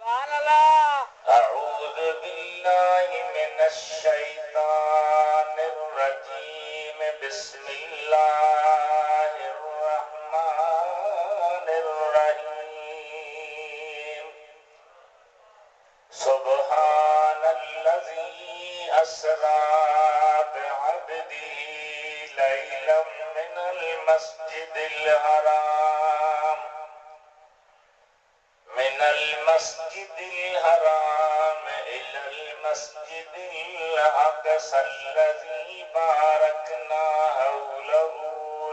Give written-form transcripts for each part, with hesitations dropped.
أعوذ بالله من الشيطان الرجيم بسم الله الرحمن الرحيم سبحان الذي أسرى بعبده ليلا من المسجد الحرام إلى المسجد الأقصى الذي باركنا حوله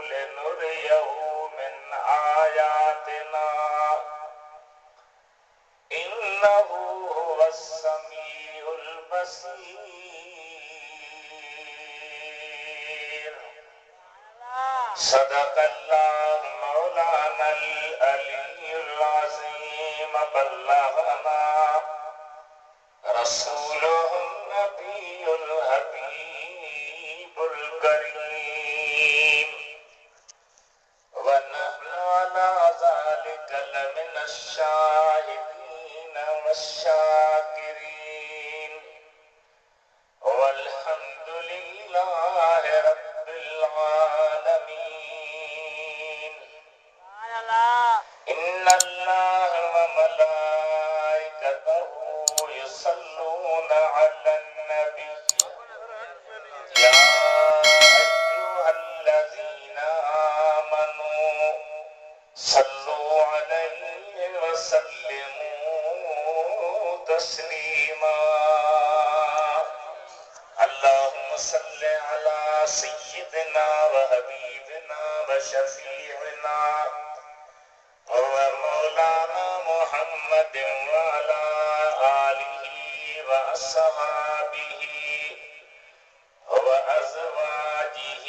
لنريه من آياتنا إنه هو السميع البصير صدق الله مولانا العلي العظيم بلغنا رسوله النبي الحبيب الكريم ونحن على ذلك لمن الشاهدين والشاكرين والحمد لله رب العالمين إن الله وملائكته يصلون على النبي يا أيها الذين آمنوا صلوا عليه وسلموا تسليما اللهم صل على سيدنا وحبيبنا وشفيعنا ومولانا محمد وعلى آله وأصحابه وأزواجه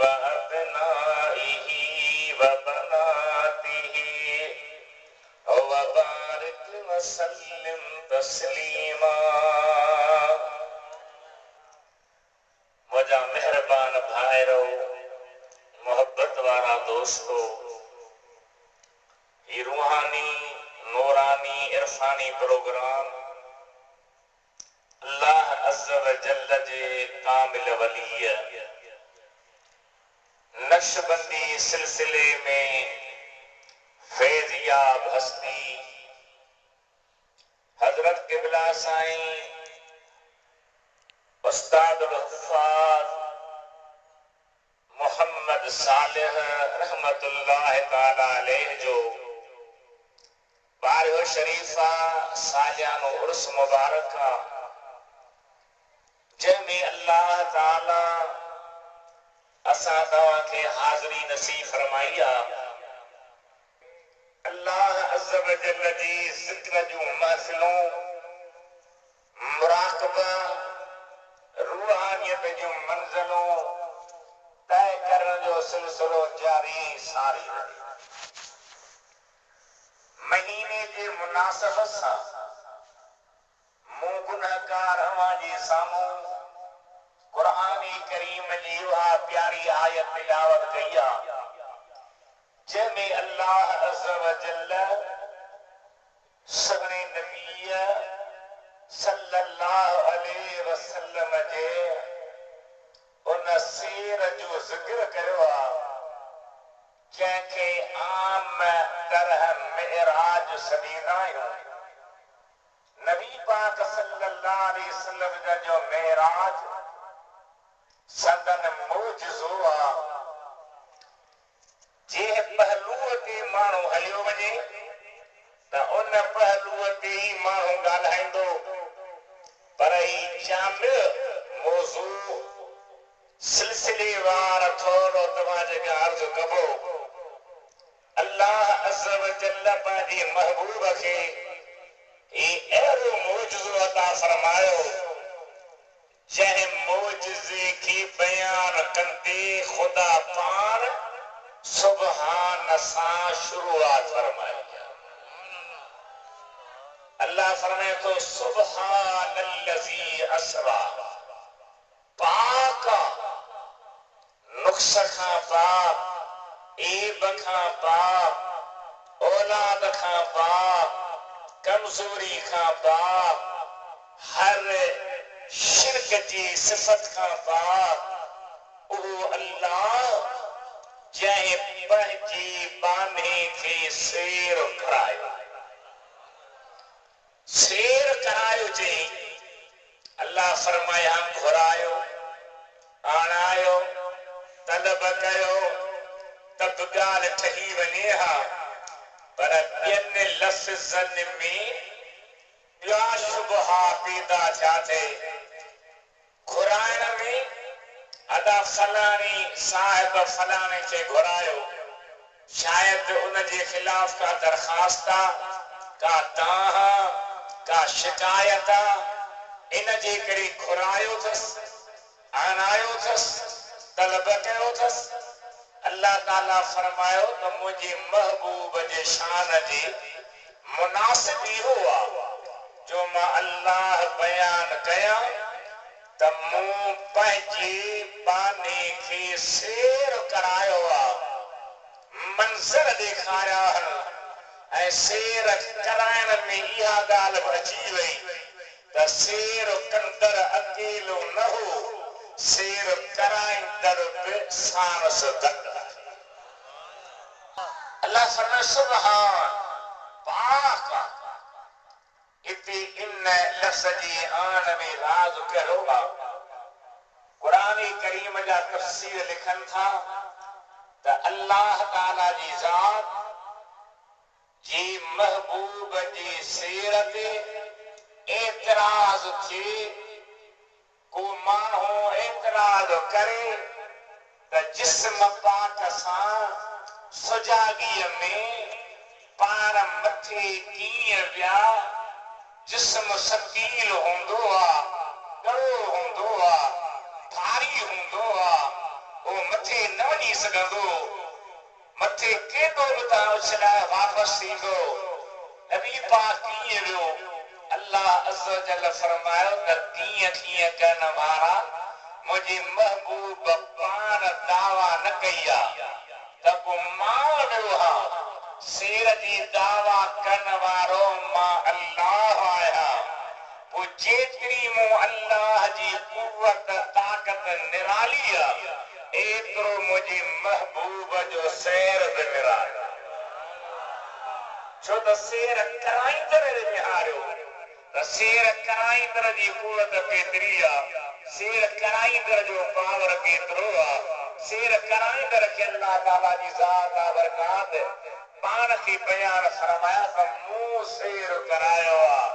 وأبنائه وبناته وبارك وسلم تسليما मुझा मेहरबान भाइरो मोहब्बत वारा दोस्तों ये रूहानी नूरानी इरफानी प्रोग्राम अल्लाह अज़्ज़ व जल्ल जे कामिल वलीय नक्शबंदी सिलसिले में फैज़याब हस्ती हजरत क़िबला साईं उस्तादुल हुफ़्फ़ाज़ मोहम्मद सालिह रहमतुल्लाह ताला अलैह जो बारह शरीफा सालियानो उर्स मुबारका जंहिंमें अल्लाह ताला असां तव्हां खे हाज़िरी नसीब फरमाई आहे अल्लाह अज़्ज़ व जल्ल जी ज़िक्र जूं महफ़िलूं मुराक़बा रूहानियत जूं मंज़िलूं तय करण जो सिलसिलो जारी सारी रहे महीने जे मुनासिबत सां मूं गुनहगार अवां जे साम्हूं क़ुरानी करीम जी उहा प्यारी आयत तिलावत कई आहे जंहिंमें अल्लाह अज़्ज़ व जल्ल सभिनी नबीअ सल्लल्लाहु अलैहि वसल्लम जे उन सीर जो ज़िक्र कयो आहे जंहिंखे आम तरह मिअराज सॾींदा आहियूं नबी पाक सल्लल्लाहु अलैहि वसल्लम जो मिअराज संदन मौजज़ो आहे जंहिं पहलूअ ते माण्हू हलियो वञे त उन पहलूअ ते ई माण्हू ॻाल्हाईंदो पर ही जामिअ मौज़ू सिलसिलेवार थोरो तव्हां जेके अर्ज़ कबो अल्लाह अज़्ज़ व जल्ल पंहिंजे महबूब खे ही अहिड़ो मौजज़ो अता फरमायो जंहिं मौजज़े खे बयान कंदे ख़ुदा पाण सुबहान सां शुरूआत फरमाई अल्लाह फरमाए तो सुबहानल्लज़ी असरा पाक नुक्स खां पाक ऐब खां पाक औलाद खां पाक कम कमजोरी का बाप, हर शिरक जी सिफत का बाप ओ अल्लाह जै पंहिंजी बाने के शेर करायो, शेर करायो जी। अल्लाह फरमाए हम घुरायो, आणायो, तलब कयो, तब गाल ठही वञे हा, पर ॿियनि लफ़्ज़नि में ॿिया शुबहा पैदा थिया थे। घुराइण में अदा फलाणी साहिब फलाणे खे घुरायो, शायद उन जे खिलाफ का दरखास्त का ताहा का शिकायत इन जे करे घुरायो अथसि, आणायो अथसि, तलब कयो अथसि। अल्लाह ताला फरमायो त मुंहिंजे महबूब जे शान जे मुनासिब इहो आहे जो मां अल्लाह बयान कयां त मूं पंहिंजे बाने खे शेर करायो आहे, मंज़र ॾेखारिया आहिनि ऐं शेर कराइण में इहा ॻाल्हि बि अची वई त शेर कंदड़ अकेलो न हो, शेर कराईंदड़ बि साणस गॾु। अल्लाह फरमाए सुभान पाक, इते इन लफ़्ज़ जी आन में राज़ कहिड़ो आहे। क़ुरान करीम जा तफ़सीर लिखनि था त अल्लाह ताला जी ज़ात जी महबूब जी शेर ते एतराज़ थिए, को माण्हू एतराज़ करे त जिस्म पाक सां सुजाॻीअ में पार मथे कीअं विया, जिस्म सकील हूंदो आहे, ॻड़ो हूंदो आहे, भारी हूंदो आहे, उहो मथे न वञी सघंदो, मथे केॾो बि तव्हां उछलाए वापसि थींदो। नबी पाक कीअं वियो? अल्लाह अज़्ज़ व जल फरमायो त कीअं कीअं करण वारा मुंहिंजे महबूब पाण दावा न कई आहे त को मां वियो हा, शेर जी दावा करण वारो मां अल्लाह आहियां। पोइ जेतिरी मूं अल्लाह जी कुवत ताक़त निराली आहे, एतिरो मुंहिंजे महबूब जो शेर बि निराली, छो त शेर कराईंदड़ निहारियो त शेर कराईंदड़ जी कुवत केतिरी आहे, शेर कराईंदड़ जो पावर केतिरो आहे। शेर कराईंदड़ खे अल्लाह ताला जी ज़ात बरकात पाण खे बयान फरमाया त मूं शेर करायो आहे।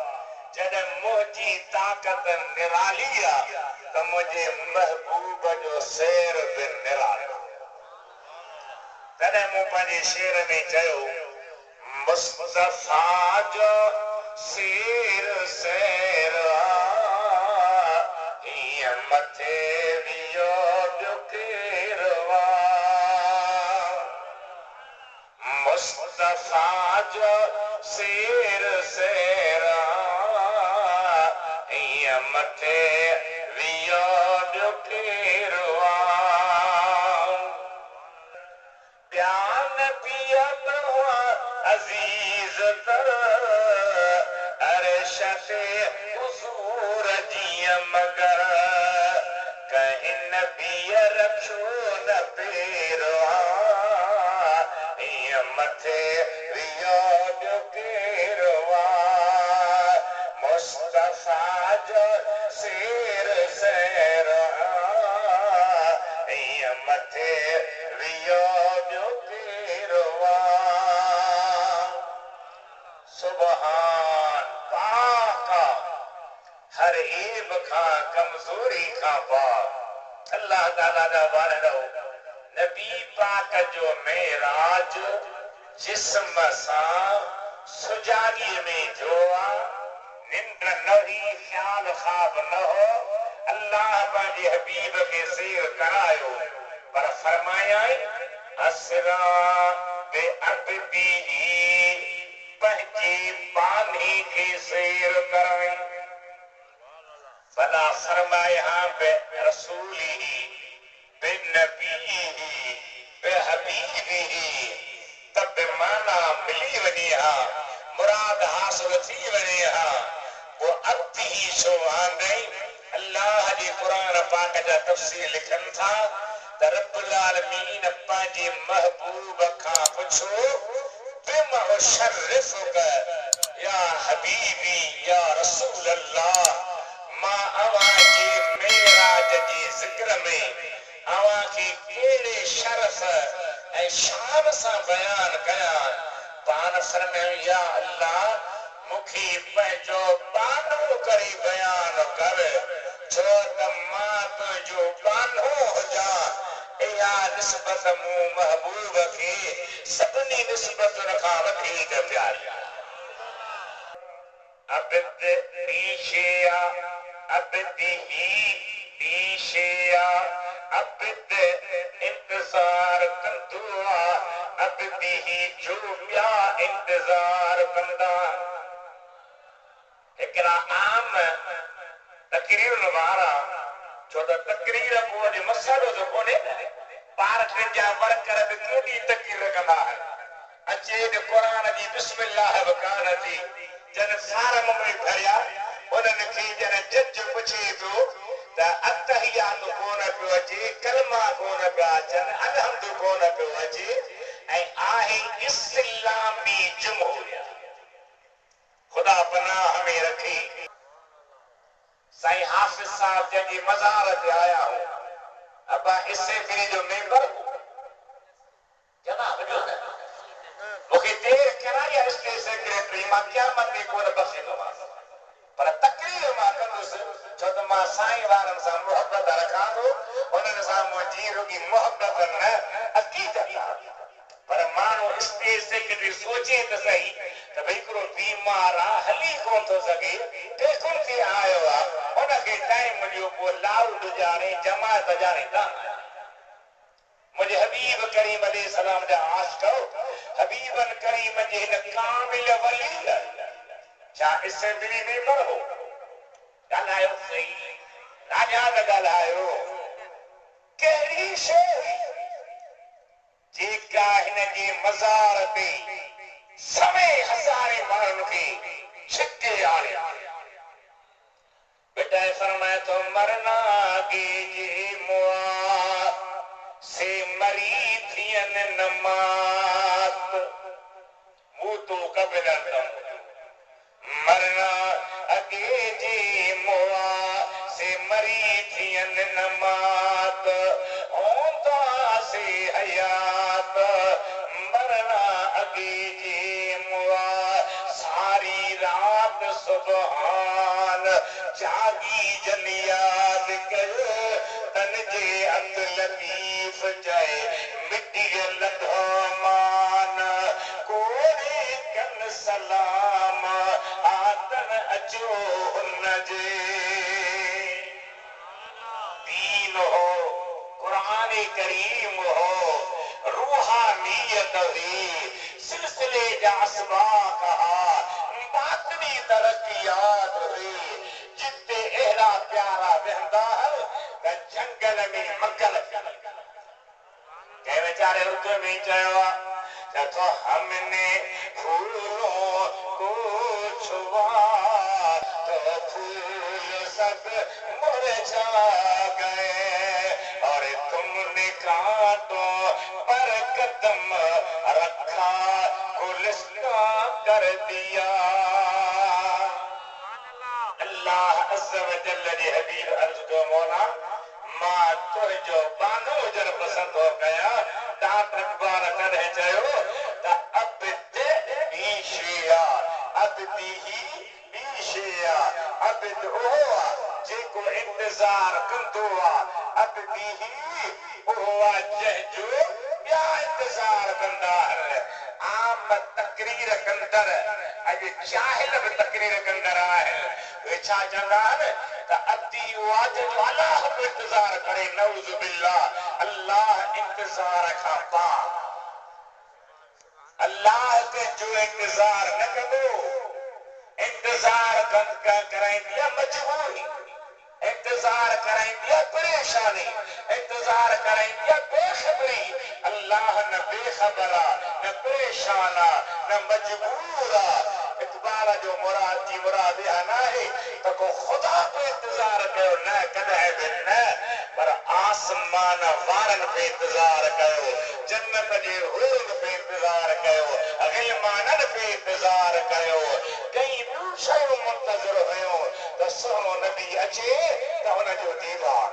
जॾहिं मुंहिंजी ताक़त निराली आहे त मुंहिंजे महबूब जो शेर बि निरालो। तॾहिं मूं पंहिंजे शेर में चयो मुस्तफा जो शेर शेर हीअं मथे वियो ॿियो केरु आहे, मुस्तफा जो शेर शेर हीअं मथे वियो ॿियो केरु आहे। प्यान पिया अज़ीज़ तर अर्श ते हुज़ूर जीअं मगर कंहिं नबी रखियो न पेरो हीअं मथे वियो ॿियो केरु आहे। मुस्तफा जो शेर शेर हीअं मथे वियो ॿियो केरु आहे। सुभान पाक, हर ऐब खां कमज़ोरी खां पाक अल्लाह ताला जा वारड़ो। नबी पाक जो मेराज जिस्म सां सुजाॻीअ में जो आहे, निंड न हुई, ख़्याल ख़्वाब न हो। अल्लाह पंहिंजे हबीब खे शेर करायो, पर फरमाया असरा बे अब्दी पंहिंजे बानी खे शेर कराई। भला फरमाया बे रसूली बे नबी बे हबीबी त बे माना मिली वञे हा मुराद हासिल थी वने हा वो अति ही सुभान नहीं अल्लाह जी कुरान पाक जा तफसीर लिखन था त रब्बुल आलमीन पांजे महबूब का पुछो बिमा उशर्रिफुक या हबीबी या रसूल अल्लाह मां आवाज़ मेराज जी जिक्र में आवा की केड़े शरफ ऐ शान सा बयान कया पान फरमायो या अल्लाह मुखी पंहिंजो बानो करी बयान कर छो त मां तुंहिंजो बानो हुजा इहा निस्बत मूं महबूब खे सभिनी निस्बतुनि खां वधीक प्यारी अबिद पीशिया अबिदी पीशिया अबिद इंतजार कंदो अबिदी जो ॿिया इंतजार कंदा हिकिड़ा आम तकरीर वारा छो त तकरीर को अॼु मसइलो त कोन्हे पार्टियुनि जा वर्कर बि केॾी तकरीर कंदा आहिनि अचे त क़ुर जी बिस्मिल्लाह बि कान थी जन फारम में भरिया उन्हनि खे जन जज पुछे पियो त अतहियात कोन पियो अचे कलमा कोन पिया अचनि अलहम्दु कोन पियो अचे ऐं आहे इस्लामी जमहूरियत खुदा पनाह में रखी साईं हाफिज साहब जंहिंजी मज़ार ते आया हूं अबा इससे फिरी जो मेंबर जनाब जो मूंखे देर कराई आहे स्टेज सेक्रेटरी मां क़यामत ते कोन बख़्शींदोमांसि पर तकरीर मां कंदुसि छो त मां साईं वारनि सां मुहबत रखां थो उन्हनि सां मुंहिंजी रुॻी मुहबत न अक़ीदत आहे पर माण्हू स्टेज सेक्रेटरी सोचे त सही त भई हिकिड़ो बीमार आहे हली कोन थो सघे टेकुनि खे आयो आहे उनखे टाइम ॾियो पोइ लाउड ॼाणे जमायत ॼाणे कान मुझे हबीब करीम अलैहि सलाम जा आशिक़ हबीबन करीम जे हिन कामिल वली छा असेंबली मेंबर हो ॻाल्हायो सही राजा न ॻाल्हायो कहिड़ी शइ जेका हिन जे मज़ार ते सवे हज़ारे माण्हुनि खे छिके आणे बेटा फरमाए तो मरना के जे मुआ से मरी थियन नमात मुंह तो कबिलन मरना अगे जे मुआ से मरी थियन नमात होंदा से हयात मरना अगे जे मुआ सारी रात सुबहान जागी जलियाद कर तन जे अंग लतीफ जाए मिट्टी लधो मान कोरे कन सलाम आतन अचो न जे दीन हो कुरान करीम हो रूहानियत हुई सिलसिले जा असबाक बातनी तरक्कियात हुई जिते अहिड़ा प्यारा वेंदा त जंगल में मगल कंहिं वीचारे उर्दू में चयो आहे तो हमने फूलों को छुआ तो फूल सब मुरझा गए और तुमने कांटों पर कदम रखा गुलिस्ता कर दिया अल्लाह अज़्ज़ व जल्ल जे हबीब अर्ज़ कयो मौला मां तुंहिंजो बानो हुजण पसंदि हो कयां डॉक्टर इक़बाल कॾहिं चयो त अबिद ही शिया अबिदी ही ॿी शइ आहे अबिद उहो आहे जेको इंतज़ार कंदो आहे अबिदी ही उहो आहे जंहिंजो ॿिया इंतज़ार कंदा आहिनि आम तकरीर कंदड़ अॼु जाहिल बि तकरीर कंदड़ आहिनि उहे छा चवंदा आहिनि त अदी उहा जो अलाह बि इंतज़ार करे नऊज़ बिल्लाह अल्लाह इंतज़ार खां पाक अल्लाह कंहिंजो इंतज़ार न कंदो इंतज़ार कराईंदी आहे मजबूरी इंतज़ार कराईंदी आहे परेशानी इंतज़ार कराईंदी आहे बेख़बरी अल्लाह न बेख़बर आहे न परेशान आहे न मजबूर आहे ताला जो मुराद जी मुराद ना है तो को खुदा पे इंतजार कयो न कदे भी न पर आसमान वारन पे इंतजार कयो जन्नत जे हूर पे इंतजार कयो गिलमानन पे इंतजार कयो कई ॿियूं शयूं मुंतज़िर हुयूं त सुहिणो नबी अचे त हुन जो दीवार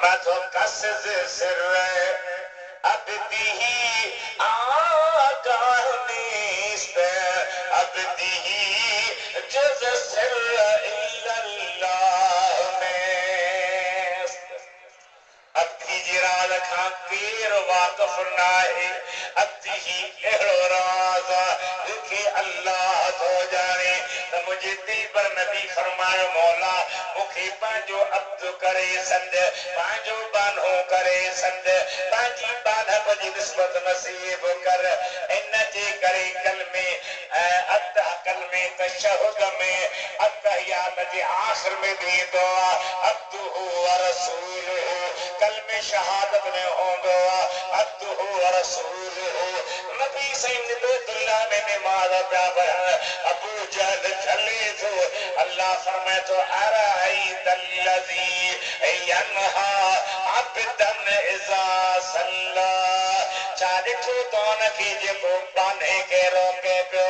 मैं तो कस सिर अब्दी आगाह नीस्त अब्दी जज सिर इल्लल्लाह में अब्दी जी राज खां केर वाक़िफ नाहे अब्दी अहिड़ो राज जिखे अल्लाह थो ॼाणे त मुंहिंजे दिल पर नबी फरमायो मौला मूंखे पंहिंजो अब्द करे संद पंहिंजो बानो करे संद पंहिंजी बानप जी निस्बत नसीब कर इन जे करे कलमे कलमे तशहुद में अतहियात जे आखिर में भी दुआ अब्दुहु व रसूलुहु कलमे शहादत में होंदो अब्दुहु व रसूलुहु नबी सही बैतुल्लाह में नमाज पिया पढ़ण अबू जहल चले थो अल्लाह फरमाए तो अराइतल्लज़ी यनहा अब्दन इज़ा सल्ला छा ॾिठो तो उनखे जेको बाने खे रोके पियो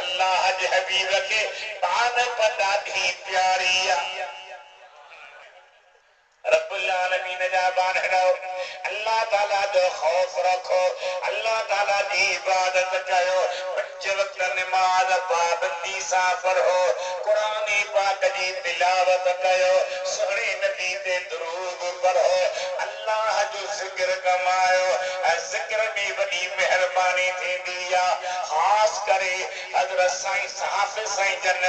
अल्लाह जे हबीब खे बानप ॾाढी प्यारी आहे रब्बुल आलमीन जा बानड़ो अल्लाह ताला जो खौफ रखो अल्लाह ताला जी इबादत कयो पंज वक्त नमाज पाबंदी सां पढ़ो कुरान पाक जी तिलावत कयो सुहिणे नबी ते दुरूद पढ़ो अल्लाह जो ज़िक्र कमायो ज़िक्र में वॾी मेहरबानी थींदी आहे ख़ासि करे हज़रत साईं हाफ़िज़ साईं जन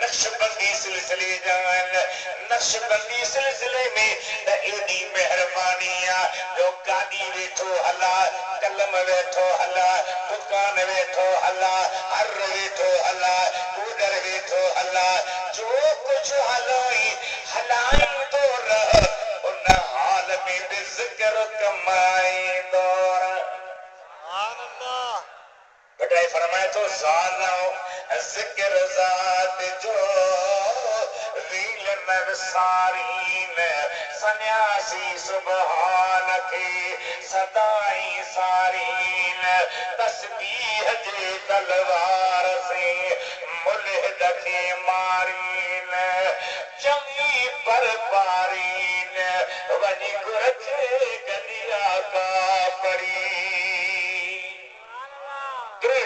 नक्शबंदी सिलसिले जा आहिनि नक्शबंदी सिलसिले में त एॾी मेहरबानी आहे जो गाॾी वेठो हला कलम वेठो हला दुकान वेठो हला हर वेठो हला कूलर वेठो हला जो कुझु हलाईंदो रह उन हाल में बि ज़िक्र कमाईंदो रह बटाई फरमाए तो ज़ालो ज़िक्र ज़ात जो वील नवसारीन सन्यासी सुबहान के सदाई सारीन तस्बीह जे तलवार से मुल्हिद खे मारीन चंगी पर पारीन वञी घुरजे गलिया का पड़ी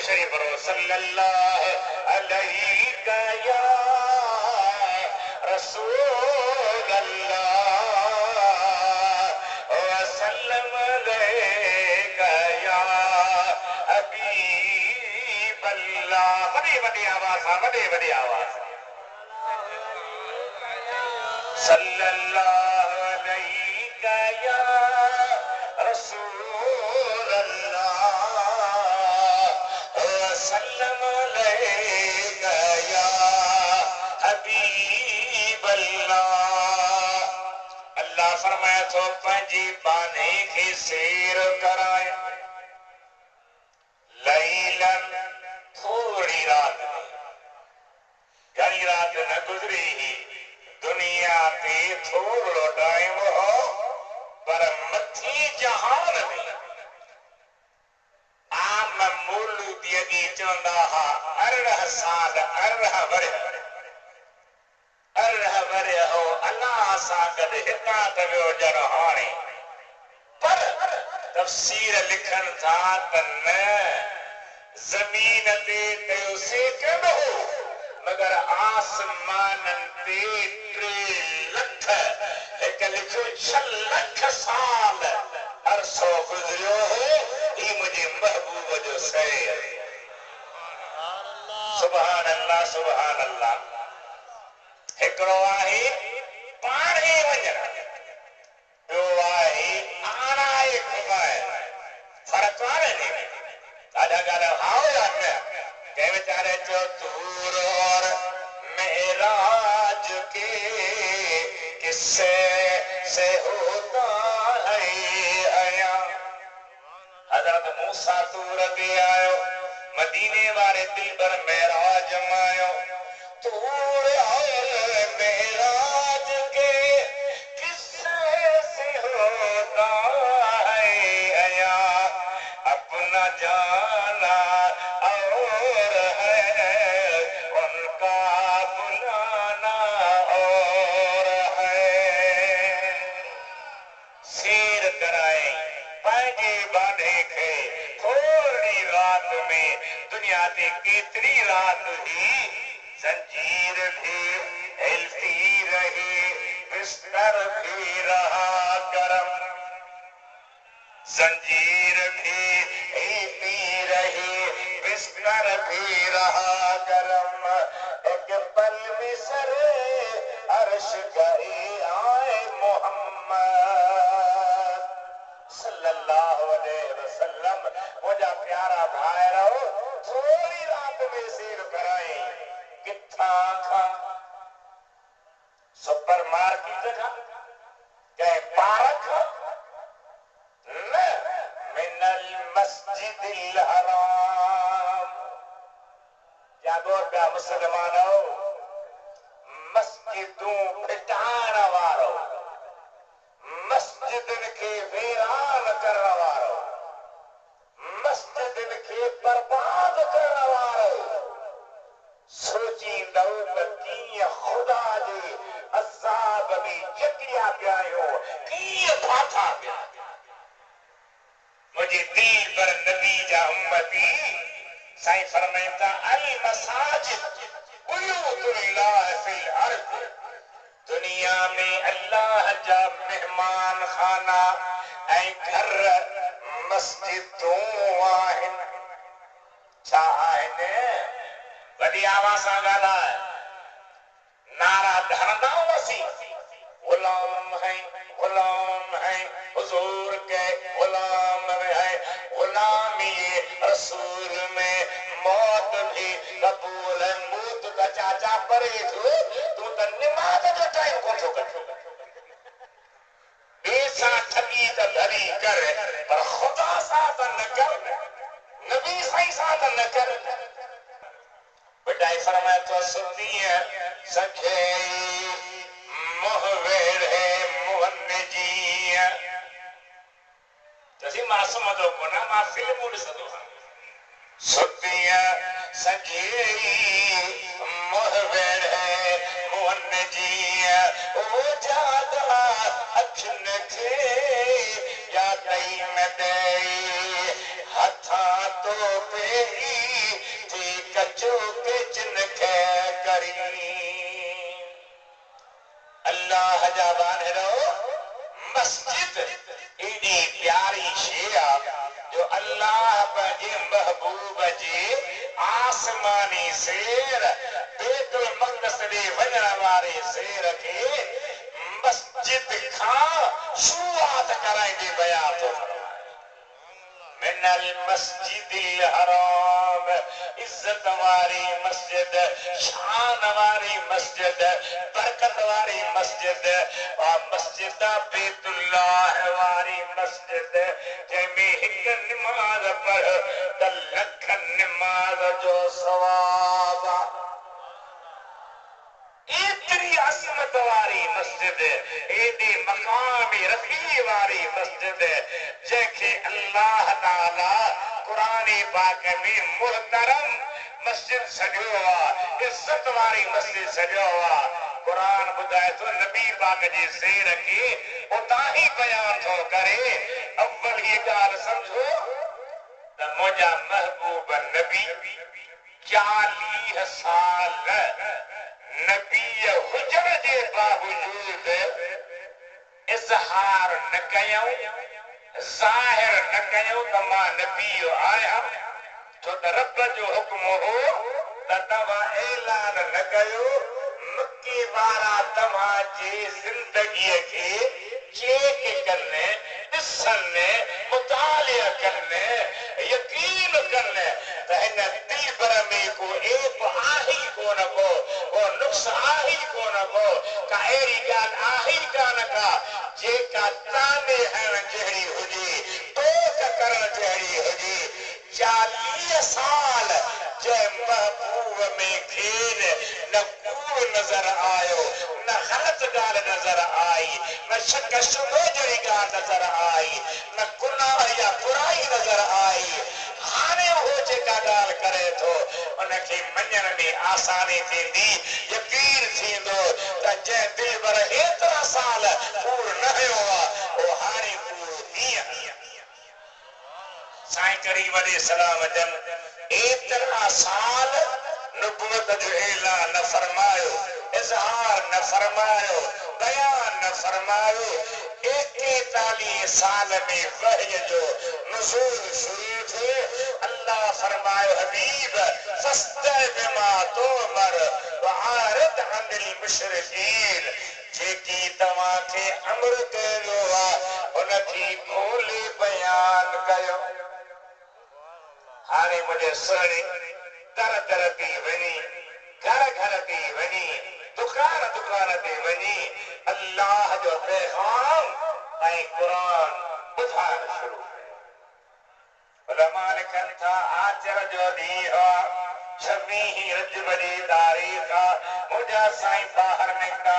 शरीफ सल्लल्लाहु अलैहि या रसूल अल्लाह वसल्लम अलैका या हबीब अल्लाह बड़ी आवाज सल्लल्लाहु अलैका या रसूल अल्लाह सल्लम अलैका या हबीब अल्लाह अल्लाह फरमाए तो पंहिंजी बाने खे सैर कराए लैलन थोड़ी रात में घणी रात न गुज़री ही दुनिया ते थोड़ो टाइम हो पर मथी जहान में आम मौलूदीअ जी चवंदा हा 18 साल 18 वरे हो अल्लाह सां गॾु हितां त वियो ॼण हाणे पर तफ़सीर लिखनि था त न ज़मीन ते कयो सेकंड हो मगर आसमाननि ते 3 लख हिकु लिखो 6 लख साल अरसो गुज़रियो हो ही मुझे महबूब जो सैर सुभान अल्लाह हिकिड़ो आहे पाणे वञण ॿियो आहे आणाए घुमाइण फ़र्क़ु आहे न ॾाढा ॻाल्हि हाओ या न कंहिं वीचारे चयो दूर और मेराज के किस्से से होता है हज़रत मूसा तूर ते आयो मदीने वारे दिलबर मेराज मायो तूर और मेराज के किस्से से होता है अया अपना जाना और है उनका बुलाना और है शेर कराए पांजे बांधे खे थोड़ी रात में दुनिया ते केतरी रात ही जंजीर भी हिलती रही बिस्तर भी रहा गरम जंजीर भी हिलती रही बिस्तर भी रहा गरम एक पल में सरे अर्श गए आए मोहम्मद सल्लल्लाहु अलैहि वसल्लम मुझा प्यारा भाई रहो थोड़ी रात में शेर कराए किथा खा सुपर मार्केट खा क्या पार्क न मिनल मस्जिदिल हराम जागो क्या मुसलमानों मस्जिदों फिटाण वारो मस्जिदन के वीरान करने वारो मस्जिदन के बर्बाद करने वारो सोची दो की खुदा जे अज़ाब में चकिया पियायो की फाथा पिया मुझे दिल पर नबी जा उम्मती साईं फरमाता अल मसाजिद बुयूतुल्लाह फिल अर्द दुनिया में अल्लाह जा मेहमान खाना ऐं घर मस्जिदूं आहिनि छा आहिनि वॾी आवाज़ सां ॻाल्हाए नारा धरंदा हुआसीं गुलाम है हुजूर के गुलाम है गुलामी रसूल में मौत भी कबूल है मूत का चाचा परे थो तू त नमाज जो टाइम को थो कर बेसा ठगी त धरी कर पर खुदा सा त न कर नबी साईं सा त न कर बेटा फरमाए तो सुनिए सखे मोहवेर है मोहन जी तसी मासूम तो कोना मा फिल्म उड़ सदो सुनिए सखे मोहवेर है मोहन जी ओ जादा अखन के या तई में दे हथा तो पे थी कचो के जिनके करी अल्लाह जा बानरो मस्जिद एडी प्यारी शेया जो अल्लाह पंहिंजे महबूब जे आसमानी शेर बैतुल मक़दस ॾे वञण वारे शेर खे मस्जिद खां शुरूआत कराईंदे बयां थो मिनल मस्जिदिल हराम इज्जत वारी मस्जिद शान वारी मस्जिद बरकत वारी मस्जिद और मस्जिद बैतुल्लाह वारी मस्जिद जंहिंमें हिकु निमाज़ पढ़ त लख निमाज़ जो सवाब इतनी अज़मत वारी मस्जिद एडी मकाम रफ़ी वारी मस्जिद जंहिंखे अल्लाह ताला कुरान पाक में मुहतरम मस्जिद सॼो आहे इज़त वारी मस्जिद सॼो आहे कुरान ॿुधाए थो नबी पाक जे शेर खे उतां ई बयान थो करे अव्वल हीअ ॻाल्हि सम्झो त मुंहिंजा महबूब नबी 40 साल नबी हुजण जे बावजूद इज़हार न कयूं ज़ाहिर न कयूं त मां नबी आहियां छो त रब जो हुक्म हो त तव्हां ऐलान न कयो मक्के वारा तव्हांजी ज़िंदगीअ खे चेक कनि ॾिसनि मुतालिया कनि यकीन कनि त हिन दिलबर में को ऐब आहे कोन को नुक्स आहे कोन को का अहिड़ी ॻाल्हि आहे कान का जेका ताने हणण जहिड़ी हुजे टोक करण जहिड़ी हुजे 40 साल जे महबूब में खेल न कूड़ नजर आयो न गलत गाल नजर आई न शक शुबे जड़ी गाल नजर आई न गुनाह या बुराई नजर आई हाने हो जेका गाल करे थो उनखे मञण में आसानी थींदी यकीन थींदो त जंहिं दिल भर एतिरा साल कूड़ न हुयो आहे उहो हाणे कूड़ कीअं साईं करीम अलैहिस्सलाम जन एतिरा साल नबूवत जो ऐलान न फरमायो इज़हार न फरमायो बयान न फरमायो 41 साल में वहय जो नुज़ूल शुरू थियो अल्लाह फरमायो हबीब फस्तह बिमा तुमर वआरिद अनिल मुशरिकीन जेकी तव्हां खे अमर कयो आहे उनखे खोले बयान कयो हाणे मुझे सोने दर दर ते वनी घर घर ते वनी दुकान दुकान ते वनी अल्लाह जो पैगाम ऐं कुरान ॿुधाइण शुरू कयो उलमा लिखनि था आचर जो ॾींहुं 26 रजब जी तारीख़ मुंहिंजा साईं ॿाहिरि निकिता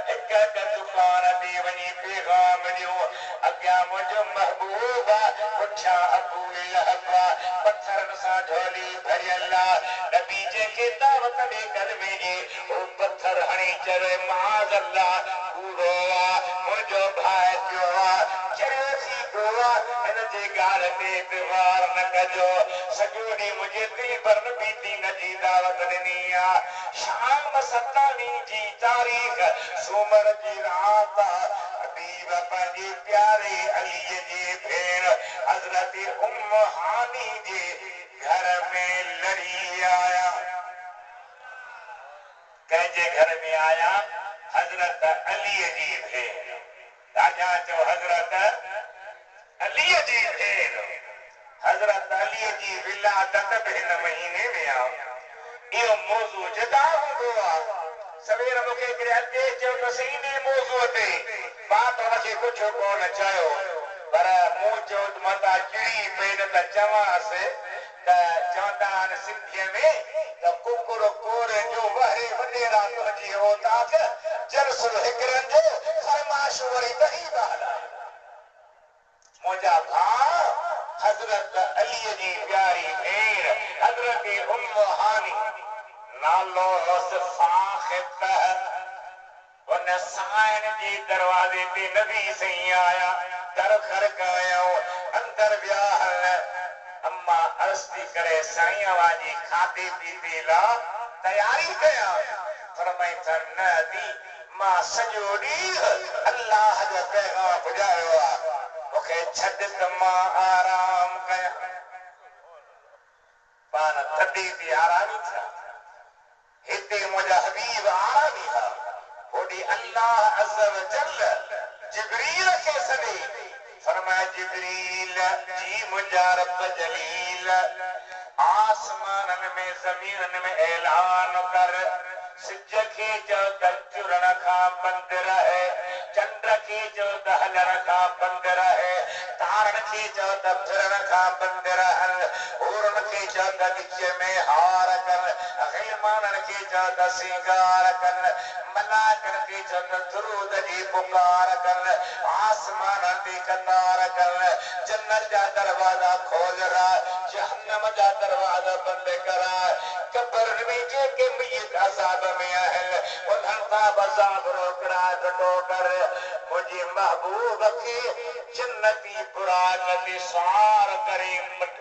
हिक हिक दुकान ते वञी पैगाम ॾियो अॻियां मुंहिंजो महबूब पुठियां अबू लहब पत्थरनि सां झोली भरियल नबी जंहिंखे दावत ॾे कदमे जी उहो पत्थर हणी चवे माज़ अल्लाह कूड़ो मुंहिंजो भाउ थियो चरियो थी पियो हिन जे ॻाल्हि ते एतबार न कजो सॼो ॾींहुं मुंहिंजे दिलि पर नबी दीन जी दावत ॾिनी शाम 27 जी तारीख़ सूमर जी रात हबीब पंहिंजे प्यारे अलीअ जी भेण हज़रत उम्म हानी जे घर में लड़ी आया कंहिंजे घर में आया हज़रत अलीअ जी भेण राजा चयो हज़रत अलीअ जी भेण हज़रत अलीअ जी विलादत बि हिन महीने में आहे इहो मौज़ू जुदा हूंदो आहे सवेर मूंखे हिकिड़े अॻे चयो त सही इन मौज़ूअ ते मां त हुनखे कुझु कोन चयो पर मूं चयो त मां त चिड़ी पई न त चवांसि त चवंदा आहिनि सिंधीअ में त कुकुर कोर जो वहे वॾेरा तुंहिंजी औताक जलसुर हिकिड़नि जो फरमाश वरी तही ॻाल्हि आहे मुंहिंजा भाउ हज़रत अलीअ जी प्यारी भेण हज़रत उम्म हानी नालो हुअसि फाख़ित उन साइण जे दरवाज़े ते नबी साईं आया दर खड़कायो अंदर विया अम्मा अर्ज़ थी करे साईं वाजी खाधे पीते लाइ तयारी कया फरमाई त न दी मां सॼो ॾींहुं अल्लाह जो पैगाम पुॼायो आहे मूंखे छॾ त मां आराम कयां पाण थधे ते आरामी थिया हिते मुंहिंजा हबीब आरामी हा होॾे अल्लाह अज़ व जल जिब्रील खे सॾे फरमाए जिब्रील जी मुंहिंजा रब जलील आसमाननि में ज़मीननि में ऐलान कर सिज खे चयो त चुरण खां बंदि रहे चंड खे चयो त हलण खां बंदि रहे तारनि खे चयो त फिरण खां बंदि रहनि होरनि खे चयो त विच में हार कनि ग़ैमाननि खे चयो त सिंगार कनि मलाकनि खे चयो त दुरूद जी पुकार कनि आसमाननि ते कतार कनि जन्नत जा दरवाज़ा खोलरा जहन्नम जा दरवाज़ा बंदि करा कब्र में जेके मय्यत अज़ाब में आहिनि उन्हनि खां अज़ाब रोकड़ा कटो कर मुंहिंजे महबूब खे जन्नती बुराक ते सवार करे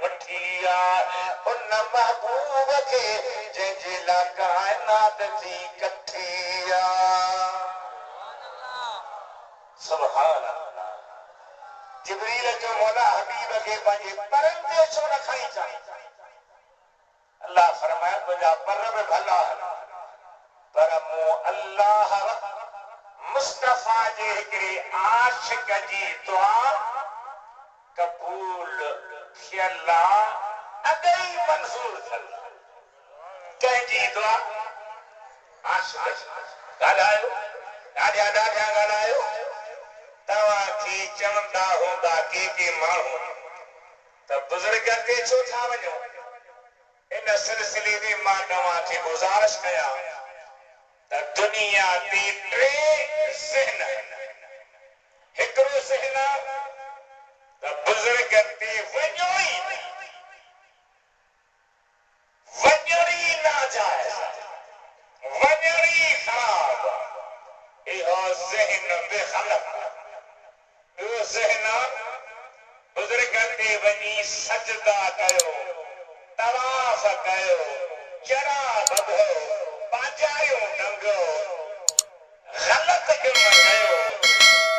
वठी आहे उन महबूब खे जंहिंजे लाइ काइनात थी कठी आहे सुभान अल्लाह जिब्रील जो मौला हबीब खे पंहिंजे परनि ते छो न खणी चाहे अल्लाह फरमाए तुंहिंजा पर बि भला पर मूं अल्लाह मुस्तफ़ा जे हिकिड़े आशिक जी दुआ कबूल थियल अॻे ई मंज़ूर थियल कंहिंजी दुआ आशिक ॻाल्हायो ॾाढा ॾाढा ॻाल्हायो तव्हांखे चवंदा हूंदा के माण्हू त बुजुर्ग ते छो था वञो इन सिलसिले में मां तव्हां खे गुज़ारिश कयां त दुनिया ते टे ज़हन हिकिड़ो ज़हन त बुजुर्ग ते वञो ई वञणी नाजाइज़ वञणी ख़राब इहो ज़हन बेख़लक ॿियो ज़हन बुजुर्गनि ते वञी सजदा कयो तवाफ़ कयो चरा ॿधो पाचारियूं टंगो ग़लति कम कयो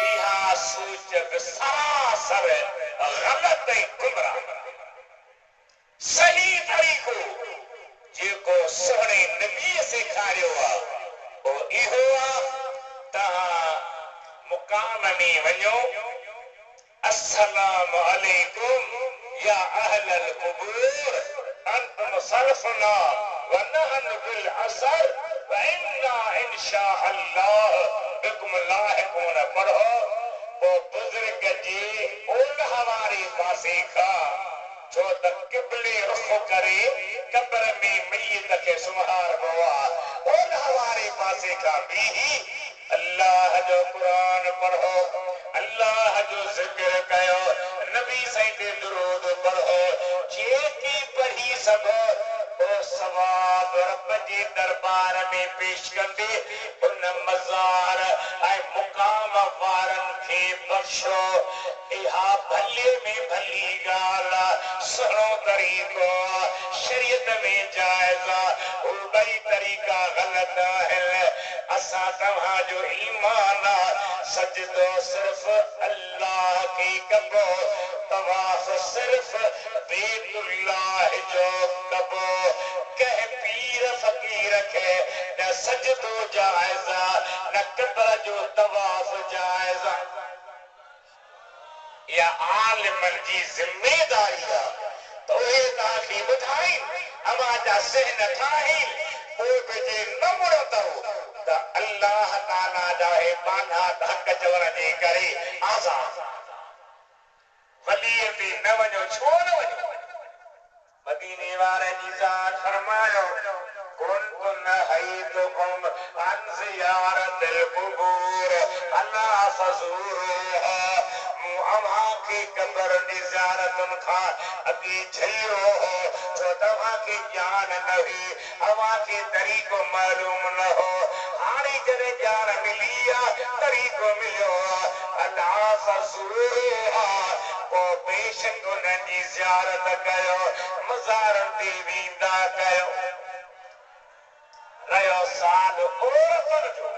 इहा सोच बि सरासर ग़लति ऐं गुमराह सही तरीक़ो जेको सुहिणे नबीअ सेखारियो आहे उहो इहो आहे तव्हां मुक़ाम में वञो अस्सलामु अलैकुम या अहलल क़ुबूर अंतुम सल्फुना व नहनु बिल असर व इन्ना इंशा अल्लाह बिकुम लाहिकून पढ़ो पोइ बुज़ुर्ग जे ओलह वारे पासे खां छो त क़िबले रुख़ करे क़ब्र में मय्यत खे सुम्हारबो आहे ओलह वारे पासे खां बीही अल्लाह जो क़ुरान पढ़ो अल्लाह जो ज़िक्र कयो नबी साईं ते दुरूद पढ़ो जेकी पढ़ी सघो ओ सवाब रब जे दरबार में पेश कंदे उन मज़ार ऐं मुक़ाम वारनि खे बख़्शो इहा भले में भली ॻाल्हि सुहिणो तरीक़ो शरीयत में जाइज़ आहे उहे ॿई तरीक़ा ग़लति आहिनि असां तव्हांजो ईमान सजदो सिर्फ़ अल्लाह खे कबो तवाफ़ सिर्फ़ बैतुल्लाह जो कबो कंहिं पीर फ़क़ीर खे न सजदो जाइज़ न क़ब्र जो तवाफ़ जाइज़ या आलिमनि जी ज़िमेदारी आहे त उहे तव्हांखे ॿुधाइनि अवां जा ज़हन ठाहिनि पोइ बि जे न मुड़ो अथव त अल्लाह ताला जा हे बाना हक़ चवण जे करे आज़ाद वलीअ ते न वञो छो न वञो मदीने वारे जी ज़ात फरमायो कुन्तु नहय्तुकुम अन ज़ियारतिल क़ुबूर अला फ़ज़ूरूहा अव्हां खे क़ब्र जी ज़ियारतुनि खां अॻे झलियो हो छो तव्हांखे ॼाण न हुई अव्हां खे तरीक़ो मालूम न हो हाणे जॾहिं ॼाण मिली आहे तरीक़ो मिलियो आहे अला फ़ज़ूरूहा पोइ बेशक उन्हनि जी ज़ियारत कयो मज़ारनि ते वेंदा कयो रहियो साल औरतुनि जो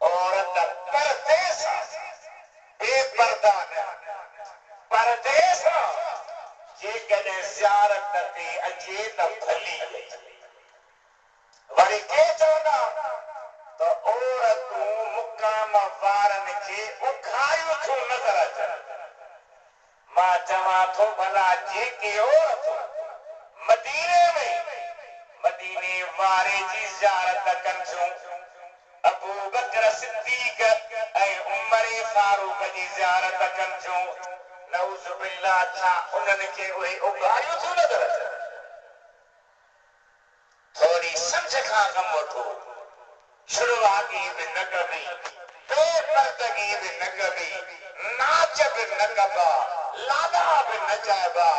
औरत पर्दे सां बेपर्दा न पर्दे सां जेकॾहिं ज़ियारत ते अचे त भली वरी के चवंदा त औरतूं मुक़ाम वारनि खे उघारियूं थियूं नज़र अचनि मां चवां थो भला जेके औरतूं मदीने वारे जी ज़ियारत कनि थियूं अबू बकर सिद्दीक़ ऐं उमर फारूक जी ज़ियारत कनि थियूं नऊज़ बिल्लाह छा उन्हनि खे उहे उघारियूं थियूं नज़र अचनि थोरी सम्झ खां कमु वठो शुरूआती बि न कबी बेपर्दगी बि न कबी नाच बि न कबा लाॾा बि न चइबा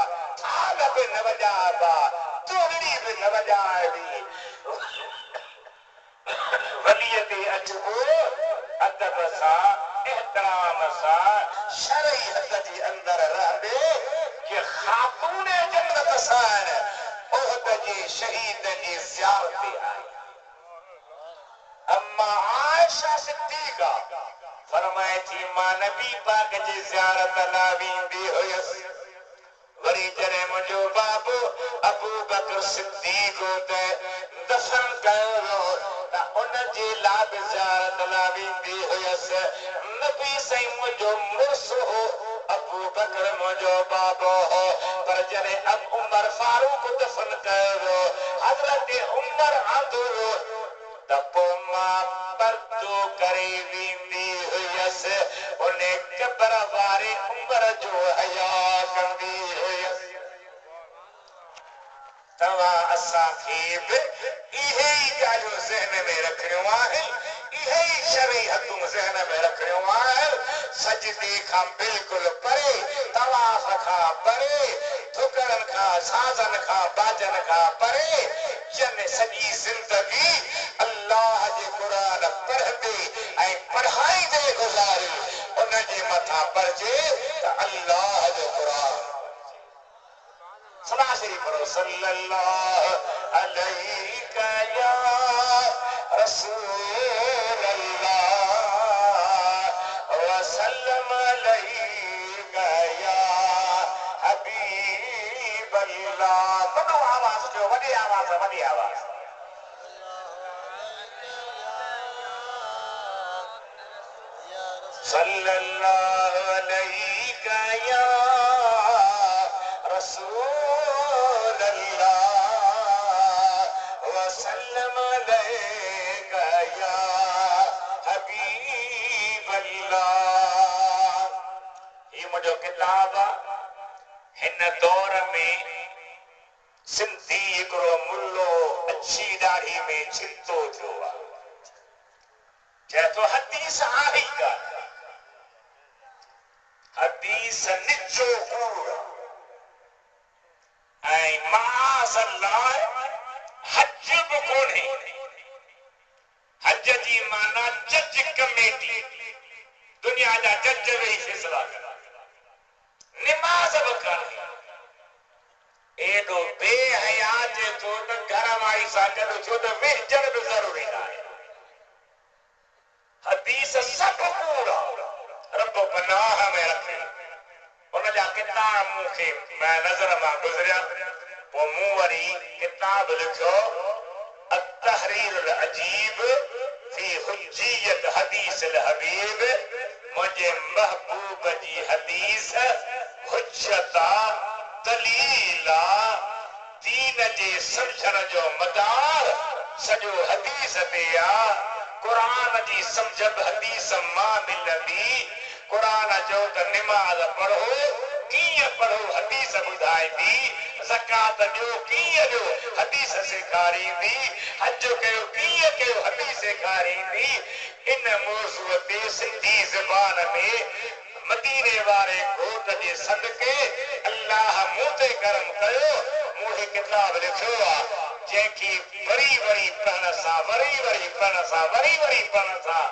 थाल बि न वॼाइबा तूड़ी बि न वॼाइबी वलीअ ते अचबो अदब सां एहतराम सां शरीयत जे अंदरि रहंदे कि ख़ातून जन्नत सां उहद जे शहीद जी ज़ियारत ते आई अम्मा आयशा सिद्दीक़ा फरमाए थी मां नबी पाक जी ज़ियारत लाइ वेंदी हुयसि वरी जॾहिं मुंहिंजो बाबू अबू बकर सिद्दीक़ त दफ़न कयो वियो त उन जे लाइ बि ज़ियारत लाइ वेंदी हुयसि नबी साईं मुंहिंजो मुड़ुसु हो अबू बकर मुंहिंजो बाबो हो पर जॾहिं अब उमर फारूक दफ़न कयो वियो हज़रत उमर आंदो त पोइ मां पर्दो करे वेंदी हुयसि हुयस उन्हें कबर वारे उम्र जो हया कंदी हुयस तवा असा खे इहे ॻाल्हियूं ज़हन में रखणियूं आहिनि इहे शरीअतूं ज़हन में रखणियूं आहिनि सजदे खां बिल्कुलु परे तवाफ़ खां परे थुकड़नि खां साज़नि खां बाजनि खां परे जन सॼी ज़िंदगी अल्लाह जे क़ुरान पढ़ंदे ऐं पढ़ाईंदे गुज़ारी उन जे मथां पढ़जे त अल्लाह जो क़ुरान सलाह शरीफ पढ़ो सल्लल्लाहु अलैहि या रसूल अल्लाह वसल्लम अलैहि या हबीब अल्लाह वॾो आवाज़ जो वॾी आवाज़ सल्लल्लाहु अलैहि या रसूल अल्लाह वसल्लम अलैहि या हबीब अल्लाह ये मुझो किताब हिन दौर में सिंधी हिकिड़ो मुल्लो अच्छी दाढ़ी में छितो थियो आहे चए थो हदीस आहे ई कान हदीस निचो कूड़ ऐं माज़अल्लाह हज बि कोन्हे हज जी माना जज कमेटी दुनिया जा जज वेही फैसला कनि निमाज़ बि कान्हे एॾो बेहया जे थो त घर वारी सां गॾु थियो त वेझण बि ज़रूरी न आहे हदीस सभु कूड़ रब पनाह में रखे उन जा किताब मूंखे नज़र मां गुज़रिया पोइ मूं वरी किताब लिखियो التحرير العجيب في حجية حديث الحبيب मुंहिंजे महबूब जी हदीस हुज्जत दलील दीन जे समझण जो मदार सॼो हदीस ते आहे क़ुरान जी समझ हदीस मां मिलंदी क़ुरान जो त निमाज़ पढ़ो कीअं पढ़ो हदीस ॿुधाईंदी ज़कात ॾियो कीअं ॾियो हदीस सेखारींदी हज कयो कीअं कयो हदीस सेखारींदी इन मौज़ूअ ते सिंधी ज़बान में मदीने वारे घोट जे सदके अल्लाह मूं ते करम कयो मूं ही किताब लिखियो आहे जंहिंखे वरी वरी पढ़ण सां वरी वरी पढ़ण सां वरी वरी पढ़ण सां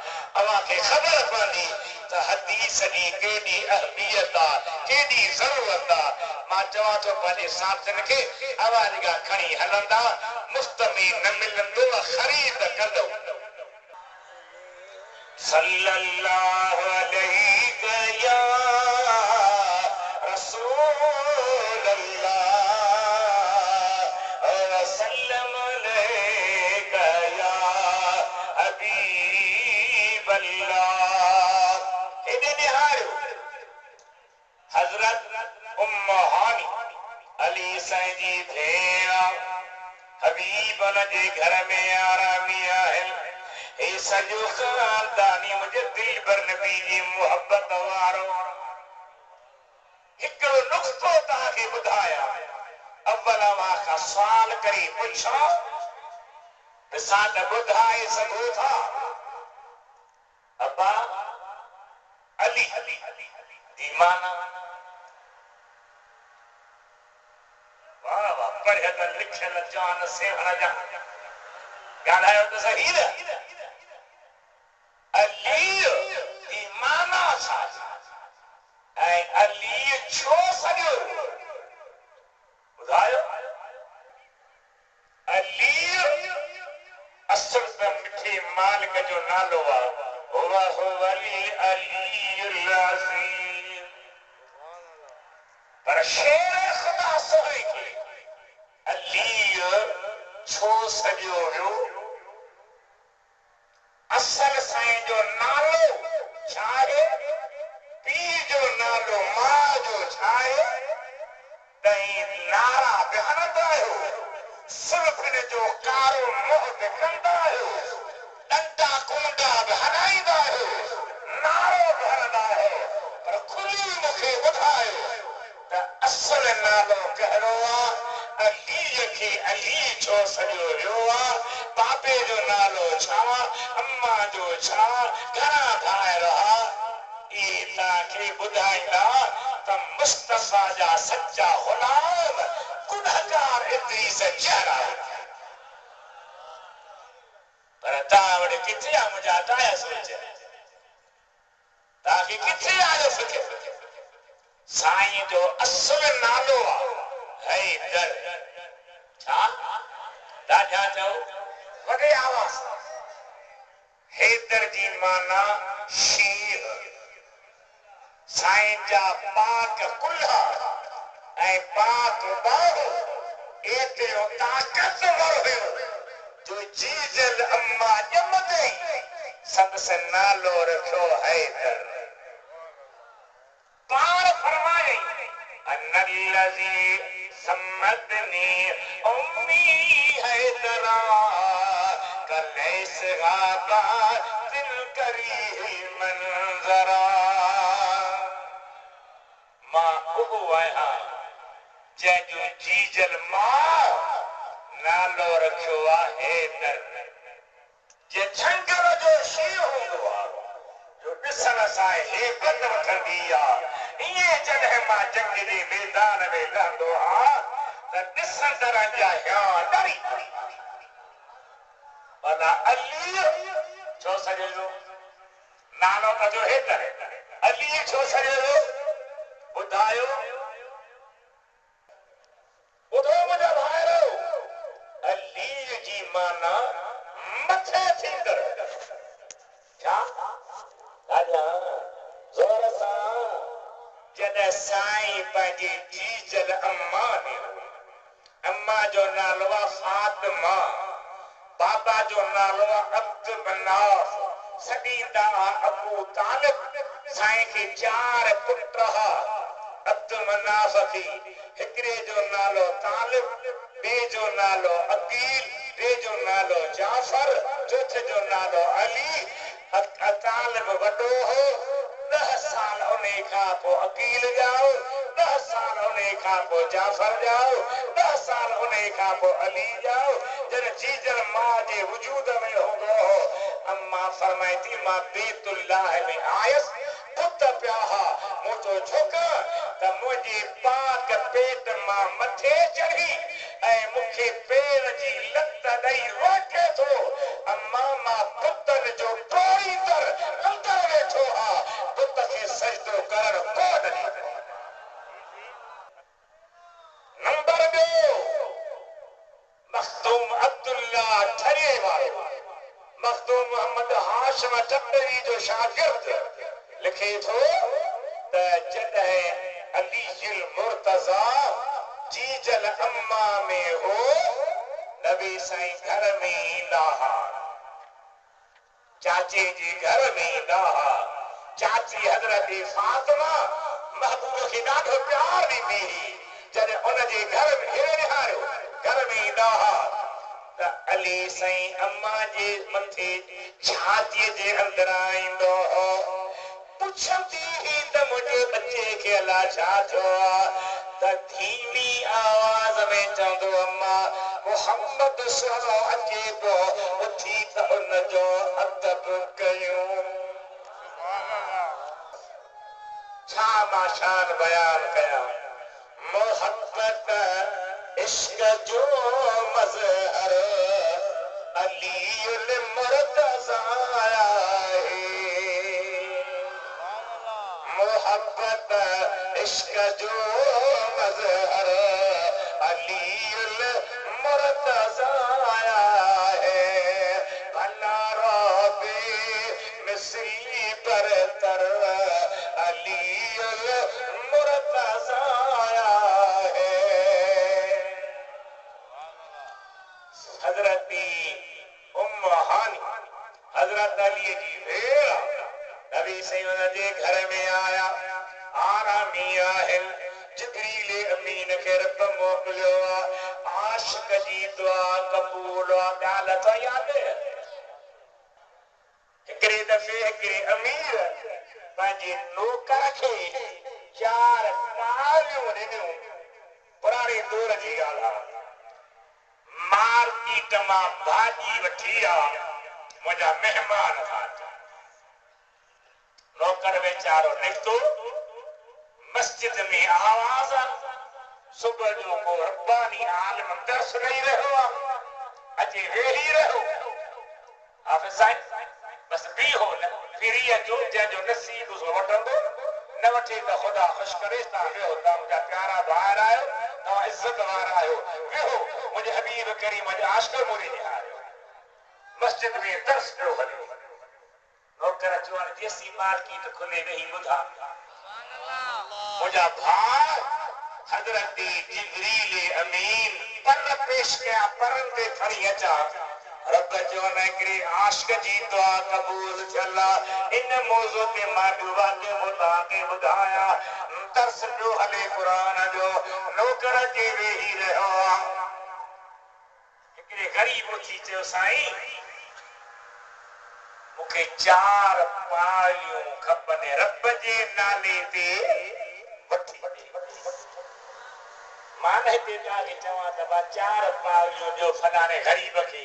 अव्हां खे ख़बर पवंदी त हदीस जी केॾी अहमियत आहे केॾी ज़रूरत आहे मां चवां थो पंहिंजे साथियुनि खे आवाज़ खां खणी हलंदा मुफ़्त में न मिलंदो ख़रीद कंदो सल्लल्लाहु अलैहि या रसूल अल्लाह वसल्लम अलैहि या हबीब अल्लाह हेॾे निहारियो हज़रत उम्म हानी अली साईं जी भेण हबीब उन जे घर में आरामी आहिनि हे सॼो ख़ानदानी मुंहिंजे दिलबर नबी जी मुहबत वारो हिकिड़ो नुक़्तो तव्हांखे ॿुधायां अव्वल खां सुवाल करे पुछां ॾिसां त ॿुधाए सघो था अब्बा अली जी माना वाह वाह पढ़ियल लिखियल जान सेहण जा ॻाल्हायो त सही न अली जी माना छा ऐं अली छो सॼो ॿुधायो अली असुल त मिठे मालिक जो नालो आहे पर शेर ख़ुदा सोहे खे अली छो सॼो वियो असल साईं जो नालो छा आहे पीउ जो नालो मां जो छा आहे तई नारा बि हणंदा आहियो सुल्फिन जो कारो मोह बि कंदा आहियो डंडा कुंडा बि हणाईंदा आहियो नारो सॼो वियो आहे बाबे जो नालो छा अम्मा जो छा घणा ठाहे रहा ई तव्हांखे ॿुधाईंदा त मुस्तफ़ा जा सचा ग़ुलाम गुनहगार इद्रीस चेहरा पर तव्हां वटि किथे आहे मुंहिंजा ताया सोच तव्हांखे किथे आयो फिक्र साईं जो असुल नालो आहे हैदर छा छा चओ वॾे आवाज़ हैदर जी माना शीर साईं जा पाक कुल्हा ऐं पाक बाहु एतिरो ताक़तवर हुयो जो जीजल अम्मा ॼमंदे संदसि नालो रखियो हैदर पार फरमाए अन्नल्लज़ी सम्मतनी उम्मी हैदरा कलैस गाबा दिल करी मंजरा मां उहो आहियां जंहिंजो जीजल मां नालो रखियो आहे हैदर जे झंगर जो शीर हूंदो आहे जो ॾिसण सां हेबत वठंदी आहे इएं जॾहिं मां जंग जे मैदान में लहंदो आहियां त ॾिसंदड़ जा हिया डरी भला अली छो सॼो नालो त जो हैदर अली छो सॼो ॿुधायो ॿुधो मुंहिंजा भाइरो अली जी माना मथे थींदड़ छा राजा ज़ोर सां जॾहिं साईं पंहिंजी जीजल अम्मा ने अम्मा जो नालो आहे फातिमा बाबा जो नालो आहे अब्द मनाफ सॾींदा अबू तालिब साईं खे 4 पुट हुआ अब्द मनाफ खे हिकिड़े जो नालो तालिब ॿिए जो नालो अकील टे जो नालो जाफर चौथे जो नालो अली तालिब वॾो हो 10 साल उन खां पोइ अकील ॼाओ 10 साल उन खां पोइ जाफर ॼाओ 10 साल उन खां पोइ अली ॼाओ जॾहिं जीजल मां जे वजूद में हूंदो हो अम्मा फरमाए थी मां बैतुल्लाह में आयसि पुत पिया हुआ मूं चयो झुक त मुंहिंजे पाक पेट मां मथे चढ़ी ऐं मूंखे पेर जी लत ॾेई रोके थो अम्मा मां पुतन जो टोड़ींदड़ अंदर वेठो हा पुत खे सजदो करण को ॾिनो नंबर 2 मखदूम अब्दुल्ला ठरे वारो मखदूम मोहम्मद हाशिम टपरी जो शागिर्द लिखे थो त जॾहिं अली मुर्तज़ा जीजल अम्मा में हो नबी साईं घर में ईंदा हुआ चाचे जे घर में ईंदा हुआ चाची हज़रत फातिमा महबूब खे ॾाढो प्यार ॾींदी हुई जॾहिं उन जे घर में निहारियो घर में ईंदा हुआ त अली साईं अम्मा जे मथे छातीअ जे अंदरां ईंदो हो पुछंदी हुई त मुंहिंजे बच्चे खे अलाह छा थियो आहे त धीमी आवाज़ में चवंदो अम्मा मोहम्मद सुहिणो अचे पियो उथी त उन जो अदब कयूं छा मां शान बयान कयां मोहब्बत इश्क जो मज़हर अलीउल मुर्तज़ा आहे मोहब्बत इश्क जो मज़हर अलीउल मुर्तज़ा आहे भला रोबे मिसरी बरतर अलीउल मुर्तज़ा आहे हज़रत उम्म हानी हज़रत अली जी भेण नबी साईं जे घर में आया आरामी आहिनि जिब्रील अमीन खे रब मोकिलियो आशिक जी दुआ क़बूल ॻाल्हि त यादि हिकिड़े दफ़े हिकिड़े अमीर पंहिंजे नौकर खे 4 तालियूं ॾिनियूं पुराणे दौर जी ॻाल्हि आहे मार्केट मां भाॼी वठी आ मुंहिंजा मेहमान था अचनि नौकर वेचारो निकितो मस्जिद में आवाज़ सुबह जो को रब्बानी आलिम दर्स ॾेई रहियो आहे अचे वेही रहियो हाफ़िज़ साहिब बस बीहो न फिरीअ जो जंहिंजो नसीब सो वठंदो न वठे त ख़ुदा ख़ुशि करे तव्हां वेहो तव्हां मुंहिंजा प्यारा ॿाहिरि आहियो तव्हां इज़त वारा आहियो वेहो मुंहिंजे हबीब करीम जे आशिक़ मोरी निहारियो मस्जिद में दर्स पियो हले नौकर चवण जेसी मार्केट खुले वेही ॿुधा मुंहिंजा भाउ हज़रत जिब्रील अमीन पर पेश कया परन ते खणी अचा रब जो न हिकिड़ी आशिक़ जी दुआ क़बूल थियल इन मौज़ू ते मां ॿियो वाक़ियो तव्हांखे ॿुधायां दर्स पियो हले क़ुरान जो नौकर अची वेही रहियो आहे हिकिड़े ग़रीब उथी चयो साईं मूंखे 4 पालियूं खपनि रब जे नाले ते वठी मां न हिते तव्हांखे चवां त मां 4 पालियूं ॾियो फलाणे ग़रीब खे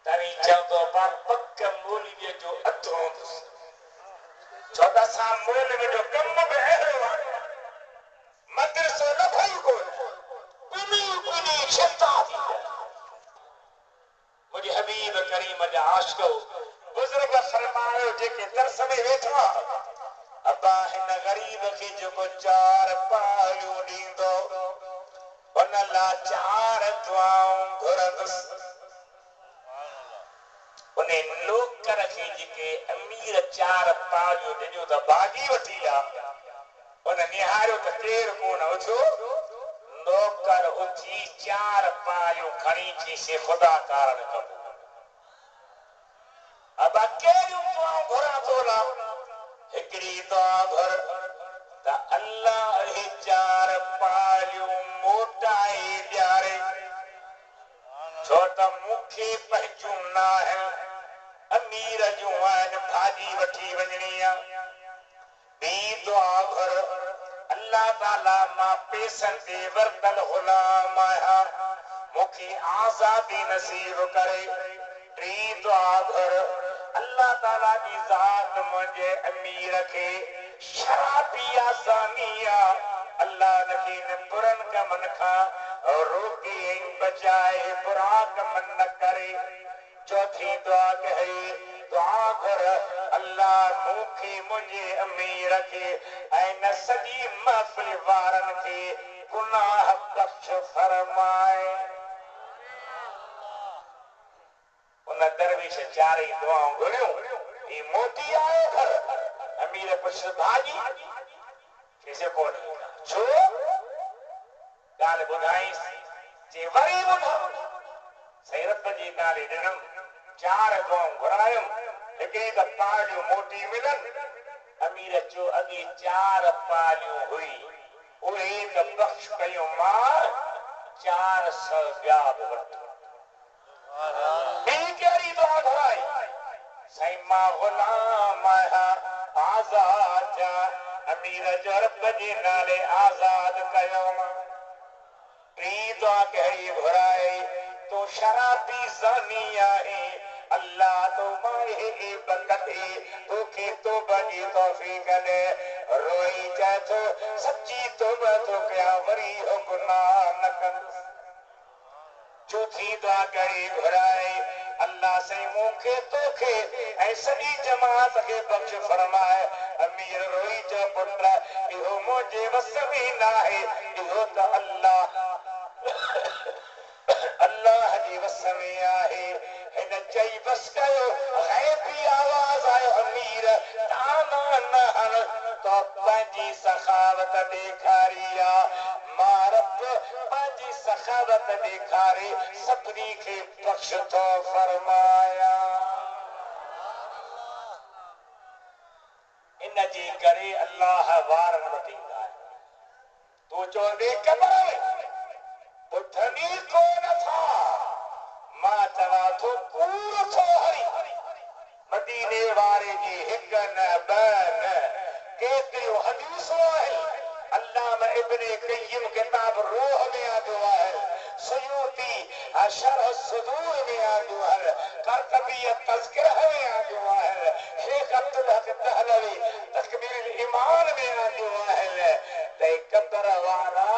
तव्हीं चवंदो मां पक मौलवीअ जो अधु हूंदुसि छो त असां मौलवीअ जो कमु बि अहिड़ो आहे मदरसो न भई कोन्हे ॿिनी शता थी मुंहिंजे हबीब करीम जा आशिक़ बुज़ुर्ग फरमायो जेके दर्स में वेठा अब्बा हिन ग़रीब खे जेको 4 पालियूं ॾींदो उन लाइ 4 दुआऊं घुरंदुसि उन नौकर खे जेके अमीर 4 पालियूं ॾिनियूं त भाॼी वठी आ उन निहारियो त केरु कोन उथियो नौकर उथी 4 पालियूं खणी चईंसि ख़ुदा कारण कबो अब कहिड़ियूं दुआऊं घुरां थो ला हिकिड़ी दुआ घुर त अल्लाह ही 4 पालियूं मोटाए ॾियारे छो त मूंखे पंहिंजूं न आहिनि अमीर जूं आहिनि भाॼी वठी वञणी आहे ॿी दुआ घुर अल्लाह ताला मां पैसनि ते वरतल ग़ुलाम आहियां मूंखे आज़ादी नसीब करे टी दुआ घुर अल्लाह ताला जी ज़ात मुंहिंजे अमीर खे शराबी आसानिया अल्लाह नबी ने बुरन कमन खां रोके ऐं बचाए बुरा कम न करे चौथी दुआ कही दुआ घुर अल्लाह मूंखे मुंहिंजे अमीर खे ऐं न सॼी महफ़िल वारनि खे गुनाह बख़्श फरमाए उन दरवेश 4 दुआऊं घुरियूं ही मोटी आयो घर अमीर पुछ भाॼी कैसे कोन छो ॻाल्हि ॿुधाईंसि जे वरी ॿुधा सही रब जे नाले ॾिनमि 4 दुआऊं घुरायुमि हिकिड़ी त पालियूं मोटी मिलनि अमीर चयो अॻे 4 पालियूं हुई उहे त बख़्श कयूं मां 400 ॿिया बि वरितो कहिड़ी दुआ घुराई साईं मां ग़ुलाम आहियां आज़ाद अमीर जो रब जे नाले आज़ाद कयो टी दुआ कहिड़ी घुराई तो शराबी ज़ानी आहे अल्लाह तो माहे बकते तोखे तौबा जी तौफ़ीक़ ॾे रोई चए थो सच्ची तौबा तो कया वरी हो गुनाह न कंदुसि चौथी दुआ कहिड़ी घुराई अल्लाह से मूंखे तोखे ऐं सॼी जमात खे बख़्श फरमाए अमीर रोई चयो पुट इहो मुंहिंजे वस में न आहे इहो त अल्लाह जी वस में आहे हिन चई बस कयो ग़ैबी आवाज़ आयो अमीर ताना न हण तो पंहिंजी सखावत ॾेखारी आहे मां रब पंहिंजी सखावत ॾेखारे सभिनी खे बख़्श थो फरमाया इन जे करे अल्लाह वारनि वटि ईंदा आहिनि तूं चवंदे क़बर ॿुधनि ई कोन था मां चवां थो कूड़ थो हरी मदीने वारे जी हिक न ॿ न केतिरियूं हदीसूं आहिनि अल्लामा इब्न क़य्यिम किताब रूह में आंदो आहे सुयूती शरह सुदूर में आंदो है करतबियत तज़किरा में आंदो है शेख अब्दुल हक दहलवी तकमील ईमान में आंदो है ते कदर वारा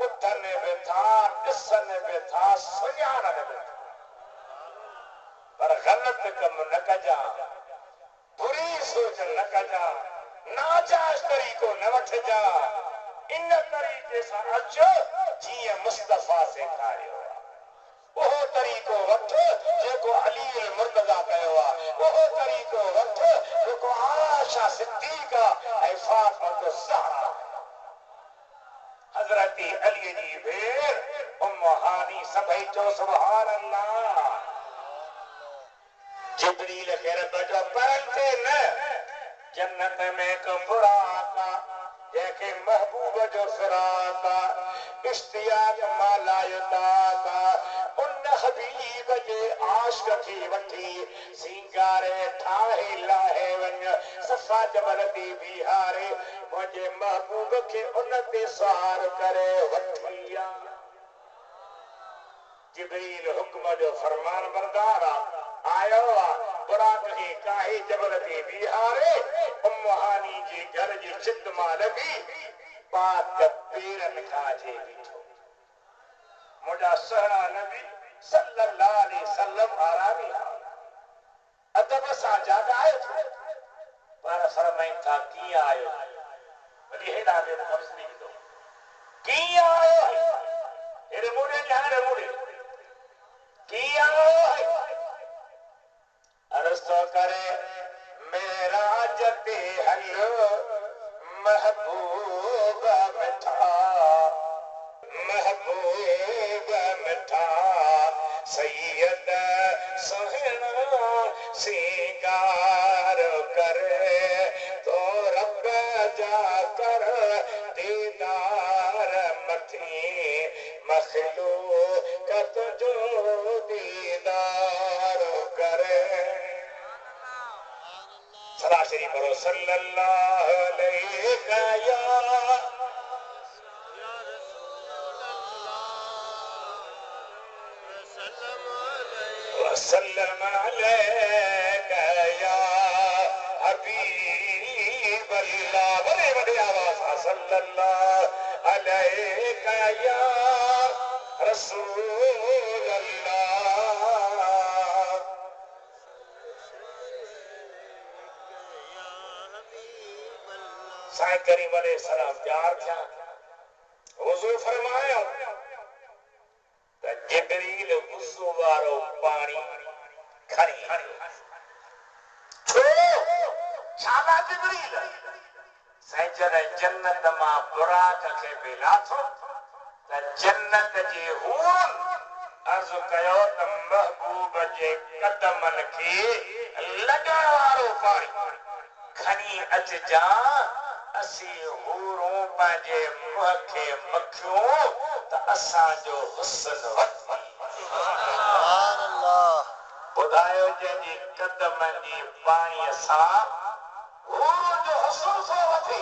उठने बेथा किसने बेथा सुजान बेथा पर गलत कम न कजा बुरी सोच न कजा नाजायज तरीको न वठ जा इन तरीके से अचो जी मुस्तफा से कार्यो वो तरीको वठ जेको अली मुर्तजा कयो वो तरीको वठ जेको आयशा सिद्दीका ऐं फातिमा ज़हरा हजरत अली जी भेर उम्म हानी सभई चो सुभान अल्लाह जिब्रील के रब जो परंते न जन्नत में को बुराका जेके महबूब जो फिराका इश्तियाक मालायता उन हबीब जे आशिक की वठी सिंगारे ठाहे लाहे वन सफा जबल दी बिहारे मुझे महबूब के उन ते सवार करे वठिया जिब्रील हुक्म जो फरमान बरदार आयो बुराक के काहे जबल दी बिहारे उम्म हानी जी घर जी चित मालवी पाक पीरन खाजे बिठो मुझा सहरा नबी सल्लल्लाहु अलैहि वसल्लम आरामी अदब सा जागा आयो पर फरमाइन था की आयो वली हेडा दे फरसनी दो की आयो तेरे मुड़े जहां मुड़े की आयो अर्ज़ करे मेरा जते हलो महबूब मिठा सैयद सुहना सिंगार करे तो रब जा कर दीदार मथी मखलूकत जो दीदार करे सरासरी पढ़ो सल्लल्लाहु अलैहि वसल्लम अलैका या हबीब अल्लाह बड़े बड़े आवाज सल्लल्लाहु अलैका या रसूल अल्लाह साईं करीम अलैहिस्सलाम जार थिया हुजूर फरमाया त जिब्रील गुस्सो वारो पानी खणी छो छाला जिब्रील साईं जॾहिं जन्नत मां बुराक खे मिला थो त जन्नत जे हूर अर्ज़ कयो त महबूब जे कदमनि खे लॻण वारो पाणी खणी अचजा असी हूरों पंहिंजे मुंह खे मखियूं त असांजो हुस्न ॿुधायो जंहिंजी कदमनि जी पाणीअ सां हूर जो हुस्न थो वठे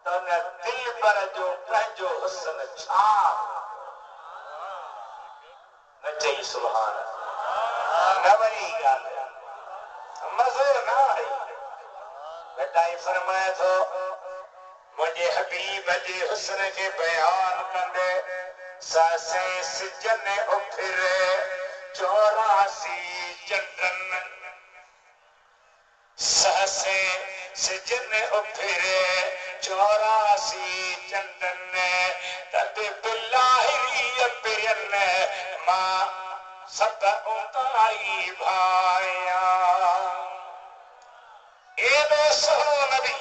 त उन दिलबर जो पंहिंजो हुस्न छा न चई सुभान न वरी ॻाल्हि मज़ो न आई बेटाई फरमाए थो मुझे हबीब जे हुस्न के बयान कंदे सासे सिजन उफिरे 84 चंदन सासे सिजन उफिरे 84 चंदन तब बिल्लाही पिरन मां सब उताई भाया एॾो सुहिणो नबी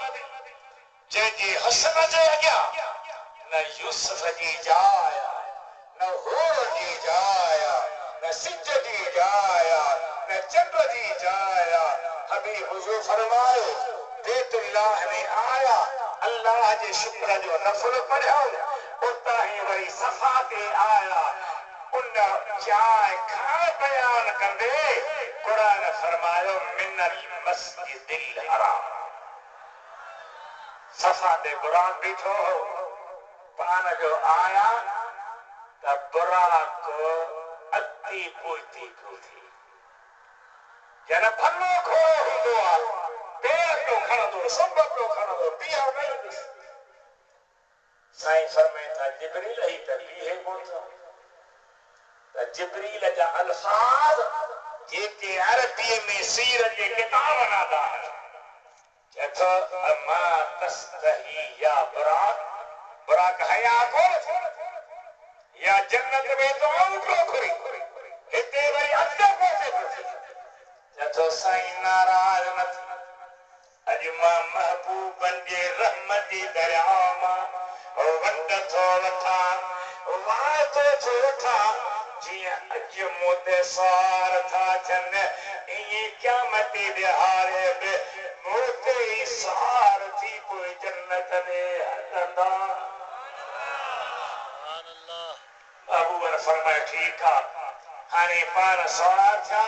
जंहिंजी हुस्न जे अॻियां न यूसुफ जी जाइ न हूर जी जाइ न सिज जी जाइ न चंड जी जाइ हबीब हुजूर फरमायो बैतुल्लाह में आया अल्लाह जे शुक्र जो नफ़ल पढ़ियो उतां ई वरी सफ़ा ते आया उन चाय खां बयान कंदे कुरान फरमायो मिनल मस्जिदिल हराम सफ़ा ते बुराक बीठो पान जो आया त बुराक अति पोती को थी जन भलो खोड़ो हुंदो आ पेर पियो खणंदो सब पियो खणंदो पिया नहीं साईं फरमाए था जिब्रील ही त बीहे कोन था त जिब्रील जा अल्फाज जेके अरबी में सीर के किताब नादा चथो अमा तस्तही या बुराक बुराक हया कोन या जन्नत में तो औठो खुरी हिते वरी अधु पहुचे चथो साईं नाराज न थी अॼु मां महबूबन जे रहमत जी दरिया मां वंड थो वठां वाइदो थो वठां जीअं अॼु मूं ते सवार था थियनि ईअं क़यामत दिहाड़े बि मूं ते ई सवार थी पोइ जन्नत में हलंदा महबूबन फरमाए ठीकु आहे हाणे पाण सवार थिया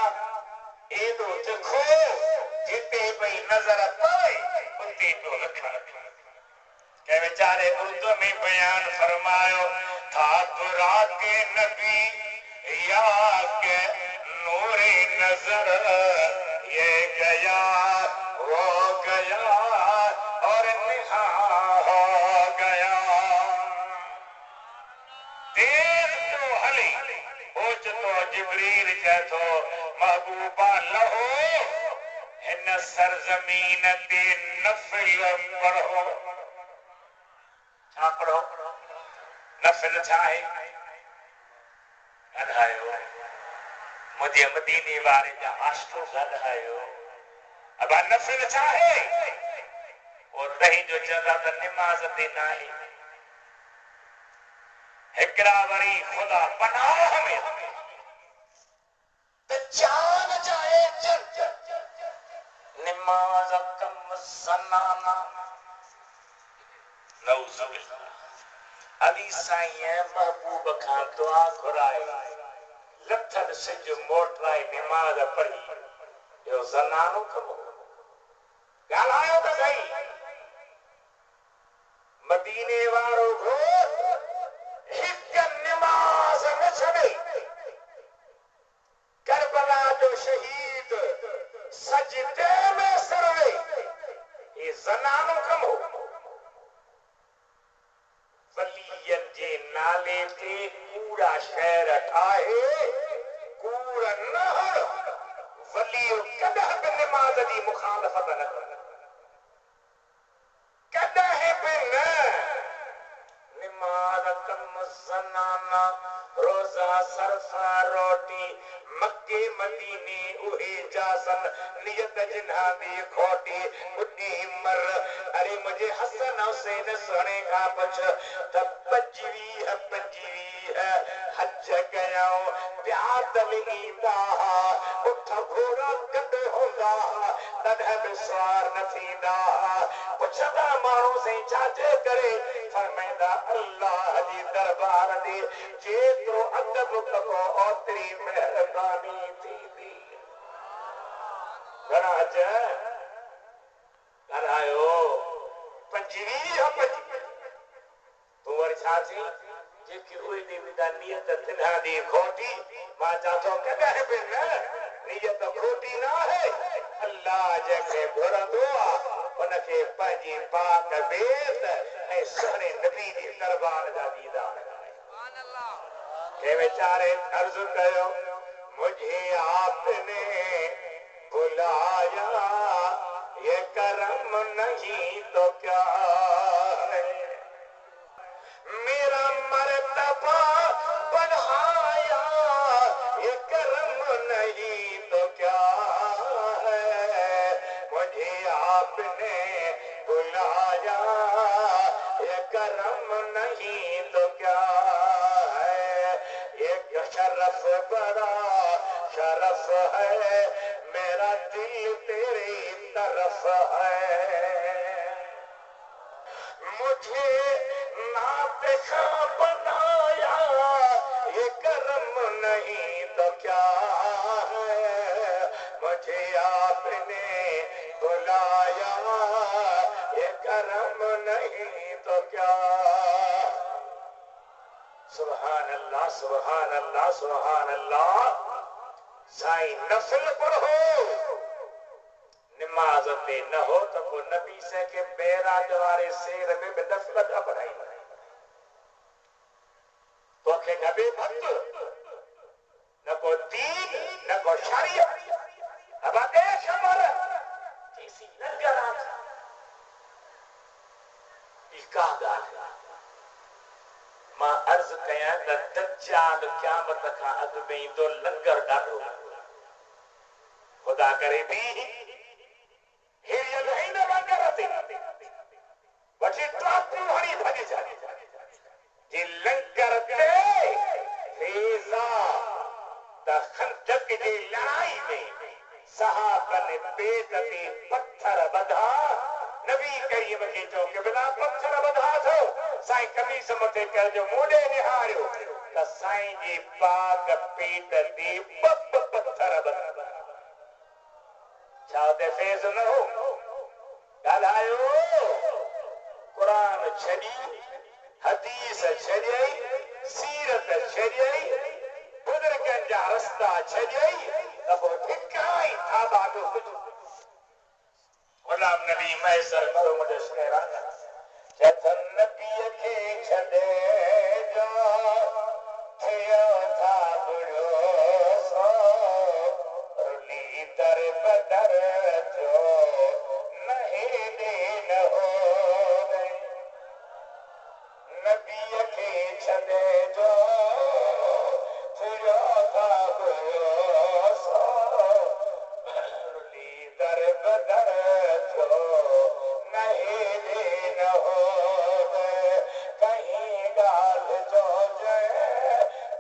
एॾो तिखो जिते भई नज़र पवे उते पियो रखण के बेचारे उर्दू में बयान फरमायो था बुरा के नबी या के नूरे नजर ये गया वो गया और निहा हो गया तेज तो हली ओचतो जिब्रील चथो महबूबा लहो इन सरजमीन ते नफिल पढ़ो छा पढ़ो नफिल छा आहे ॻाल्हायो मुंहिंजे मदीने वारे जा आशिक़ो ॻाल्हायो अबा नफिल छा आहे और तहीं जो चवंदा त निमाज़ ते न आहे हिकिड़ा वरी ख़ुदा पनाह में त जान जाए निमाज़ कम ज़नाना नऊज़ बिल्लाह अली साईं महबूब खां दुआ घुराए लथन सिज मोटराए निमाज़ पढ़ी इहो ज़नानो कमु ॻाल्हायो त सही मदीने वारो घोर हिकु निमाज़ न छॾे करबला जो शहीद सजदे में सरवे ये ज़नानो कमु वलियन जे नाले ते कूड़ा शहर ठाहे कूड़ न हण वली कॾहिं बि निमाज़ जी मुखालफ़त न कर कॾहिं बि न निमाज़ कम ज़नाना रोज़ा सरफा रोटी मक्के मदीने उहे जासन नियत जिन्हा दी खोटी बुढ़ी मर अरे मुझे हसन हुसैन सोने का पुछ त 25 हज कयो प्यादल ईंदा उठ घोड़ा गॾु हूंदा तॾहिं बि सवार न थींदा पुछंदा माण्हू से छाजे करे फरमाईंदा अल्लाह जी दरबार दी जेतिरो अदब कबो ओतिरी महिरबानी थींदी घणा हज ॻाल्हायो 25 तूं वरी छा थी जेकी उहे ॾे विदा नियत तिन्हा दी खोटी मां चवां थो कॾहिं बि न नियत खोटी न आहे अल्लाह जंहिंखे घुरंदो आहे उनखे पंहिंजी पाक बेत ऐं सुहिणे नबी जे दरबार जा दीदार के बेचारे अर्ज़ कयो मुझे आपने बुलाया ये करम नहीं तो क्या है मेरा मर्तबा बढ़ाया ये करम नहीं तो क्या है मुझे आपने बुलाया ये करम नहीं तो क्या है एक शरफ बड़ा शरफ है मेरा दिल तेरी तरफ है मुझे नातिका बनाया ये करम नहीं तो क्या है मुझे आपने बुलाया ये करम नहीं तो क्या सुभान अल्लाह सुभान अल्लाह सुभान अल्लाह। साईं नफल पढ़ो नमाज ते न हो तो को नबी से के बैराज वारे शेर में नफल का पढ़ाई तो के नबी भक्त न को दीन न को शरीयत अब देश हमारा जैसी लंगर आता इसका गाल मां अर्ज कया त दज्जाल क़यामत का अग में इंदो लंगर डालो खुदा करे भी हे ये नहीं न लंगर आते वठी ट्रापू हरी भज जा जे लंगर ते फेजा त खंदक जी लड़ाई में सहाबन पेट ते पत्थर बधा नबी करीम के चो के बिना पत्थर बधा थो साईं कमीस मथे कर जो मोड़े निहारियो त साईं जी पाक पेट ते पत्थर बधा चाहते फेज न हो ॻाल्हायो कुरान छॾी हदीस छॾियई सीरत छॾियई बुज़ुर्गनि जा रस्ता छॾियई त पोइ ठिकाई थाबा जो कुझु गुलाम नबी मैसर मोहम्मद शेरा चथन नबी के छड़े जो थियो था बुढ़ो सो रुली दर बदर जो नहीं दिन हो नबी के छड़े जो थियो था बुढ़ो सो रुली दर बदर नहीं दिन हो कहीं गाल जो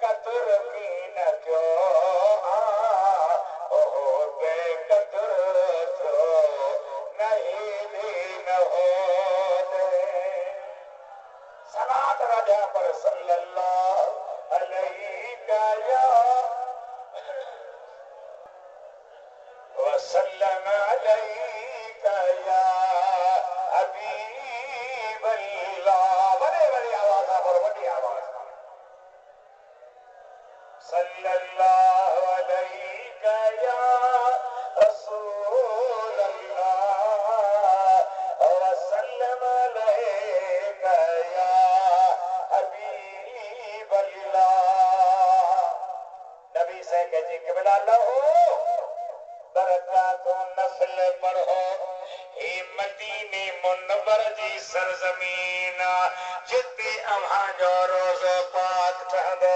कदर की न क्यों ओ बेकदर जो नहीं दिन हो सलात राजा पर सल्लल्लाहु अलैहि वसल्लम अलैका या हबीब अल्लाह बड़े बड़े आवाज पर बड़ी आवाज सल्लल्लाहु अलैका या रसूल अल्लाह वसल्लम अलैका या हबीब अल्लाह नबी से कहे कि बिला लो बरकातो नफल पढ़ो हे मदीने मुनव्वर जी सरजमीन जिते अव्हां जो रोज़ो पाक ठहंदो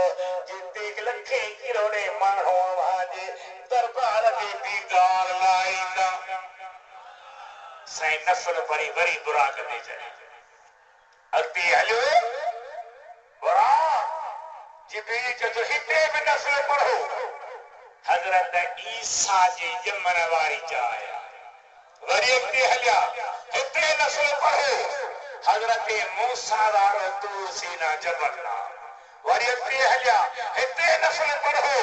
जिते लखे किरोड़े माण्हू अव्हां जे दरबार में दीदार लाईंदा साईं नफल पढ़ी वरी बुराक ते चढ़े अॻिते हलियो बुराक जिब्रील चयो हिते बि नफल पढ़ो हजरत ईसा जी जमन वारी जाय वरी अॻिते हलिया हिते नफ़ल पढ़ो हजरत मूसा वारो तूर सीना जबल वरी अॻिते हलिया हिते नफ़ल पढ़ो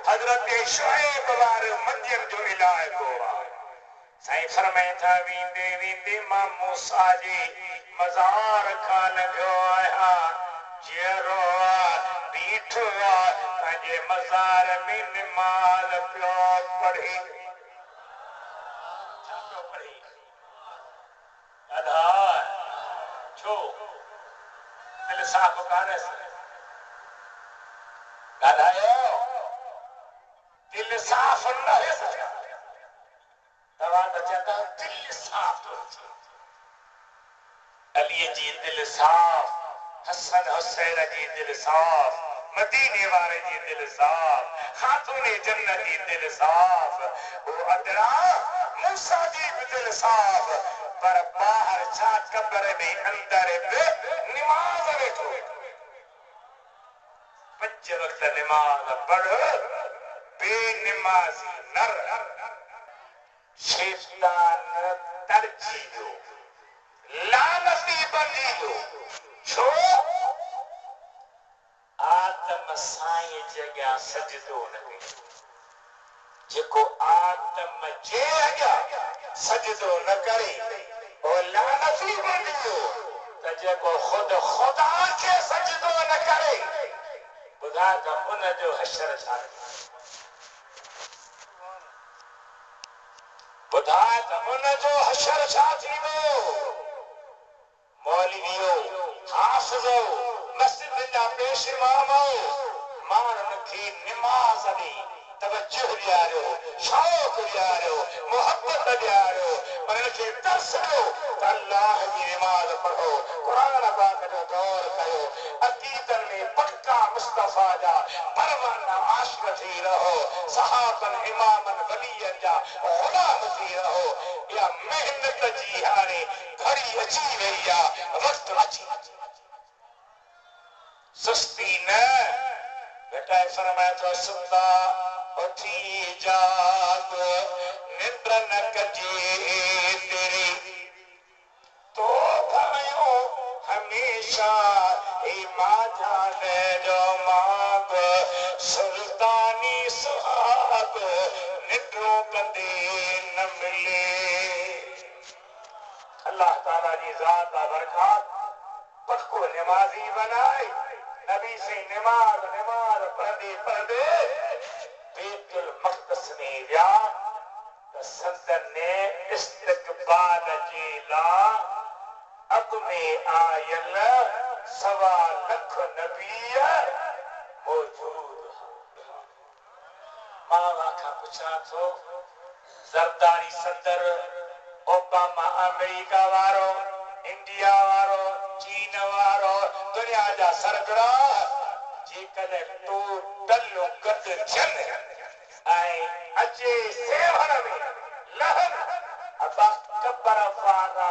हजरत शुएब वारो मदियन जो इलाइक़ो साईं फरमाए था वेंदे वेंदे मां मूसा जी मज़ार खां लंघियो आहियां जेरो बीठो पंहिंजे मज़ार में नमाज़ पियो पढ़े छो दिल साफ़ कान्हे ॻाल्हायो दिल साफ़ न तव्हां त चवंदा दिल साफ़ अलीअ जी दिल साफ़ हसन हुसैन जी दिल साफ़ मदीने वारे जी दिल साफ़ खातूने जन्नत जी दिल साफ़ वो अदरा मूसा जी भी दिल साफ़ पर बाहर छा कब्र में अंदर बे नमाज वेठो 5 वक्त नमाज पढ़ बेनमाजी नर शैतान तरजीयो लानती बंदियो छो आदम साईं जगह सजदो न जेको आदम जे अॻियां सजदो न करे ओ लानती बंदियो त जेको खुद खुदा खे सजदो न करे ॿुधा त उन जो हशर छा ॿुधा त उन जो हशर छा थींदो मौलवियो हाफ़िज़ो मस्जिद जा पेश इमाम माण्हुनि खे निमाज़ ॾे तवज्जो ॾियारियो शौक़ ॾियारियो मोहब्बत ॾियारियो उन्हनि खे तरस ॾियो त अल्लाह जी निमाज़ पढ़ो क़ुरान पाक जो गौर कयो अक़ीदनि में पक्का मुस्तफ़ा जा परवाना आशिक़ थी रहो सहाबनि इमामनि वलीअनि जा ग़ुलाम थी रहो इहा महिनत जी हाणे घड़ी अची वई आहे वक़्तु अची सुस्ती न बेटा फरमाए थो सुता उथी जाग निंद्र न कजे तेरी तो भाइयों हमेशा इमाम जो मांग सुल्तानी सुहाग निंद्रो कदे न मिले अल्लाह ताला जी ज़ात बरकत पक्को नमाजी बनाए नबी से नमाज पढ़दे बैतुल मक़दस में विया त संदन ने इस्तक़बाल जे ला अॻ में आयल 1.25 लख नबी मौजूद मां खां पुछां थो ज़रदारी सदर ओबामा अमेरिका वारो इंडिया वारो चीन वारो दुनिया जा सरबराह जेकॾहिं टोटल गॾु थियनि ऐं अचे सेवण में लहन अबा कबर वारा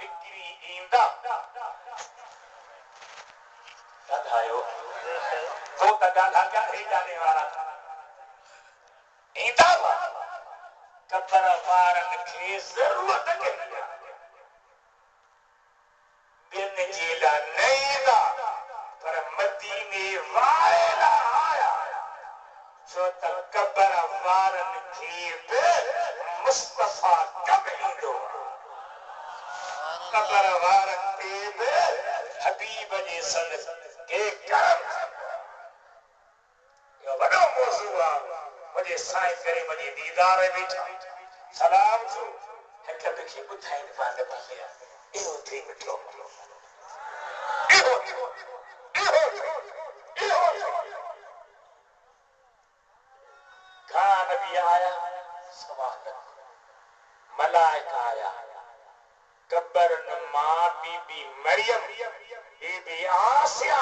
निकिरी ईंदा ॻाल्हायो तो त ॻाल्हा ॻाल्हि जाने वारा ईंदा कबर वारनि खे ज़रूरत ॿियनि जे लाइ न ईंदा पर मदीने वारा आया छो त कबर वारनि खे बि मुस्तफ़ा कब ईंदो कबर वारनि ते बि हबीब जे सन के करम इहो वॾो मौज़ू आहे मुंहिंजे साईं करे मुंहिंजे दीदार वेठा सलाम थो हिक ॿिए खे ॿुधाइनि पिया नबी इहो थी मिठो नबी आया मलाइका आया कबर मां बीबी मरियम बीबी आसिया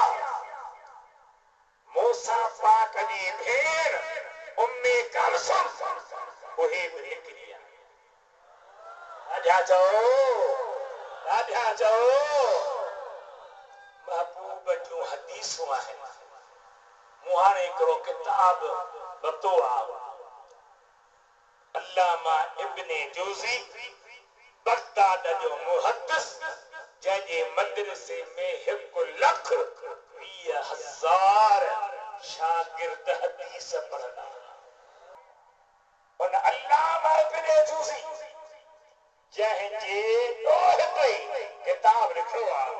मूसा पाक जी भेण उम्मे कलसुम उहे बि निकिरी आया राजा चओ महबूब जूं हदीसूं आहिनि मूं हाणे हिकिड़ो किताब वरितो आहे अल्लामा इब्ने जौज़ी बगदाद जो मुहद्दिस जंहिंजे मदरसे में 1,20,000 शागिर्द हदीस पढ़ंदा उन अल्लामा इब्ने जौज़ी जंहिंजे ॾोह ते किताब लिखियो आहे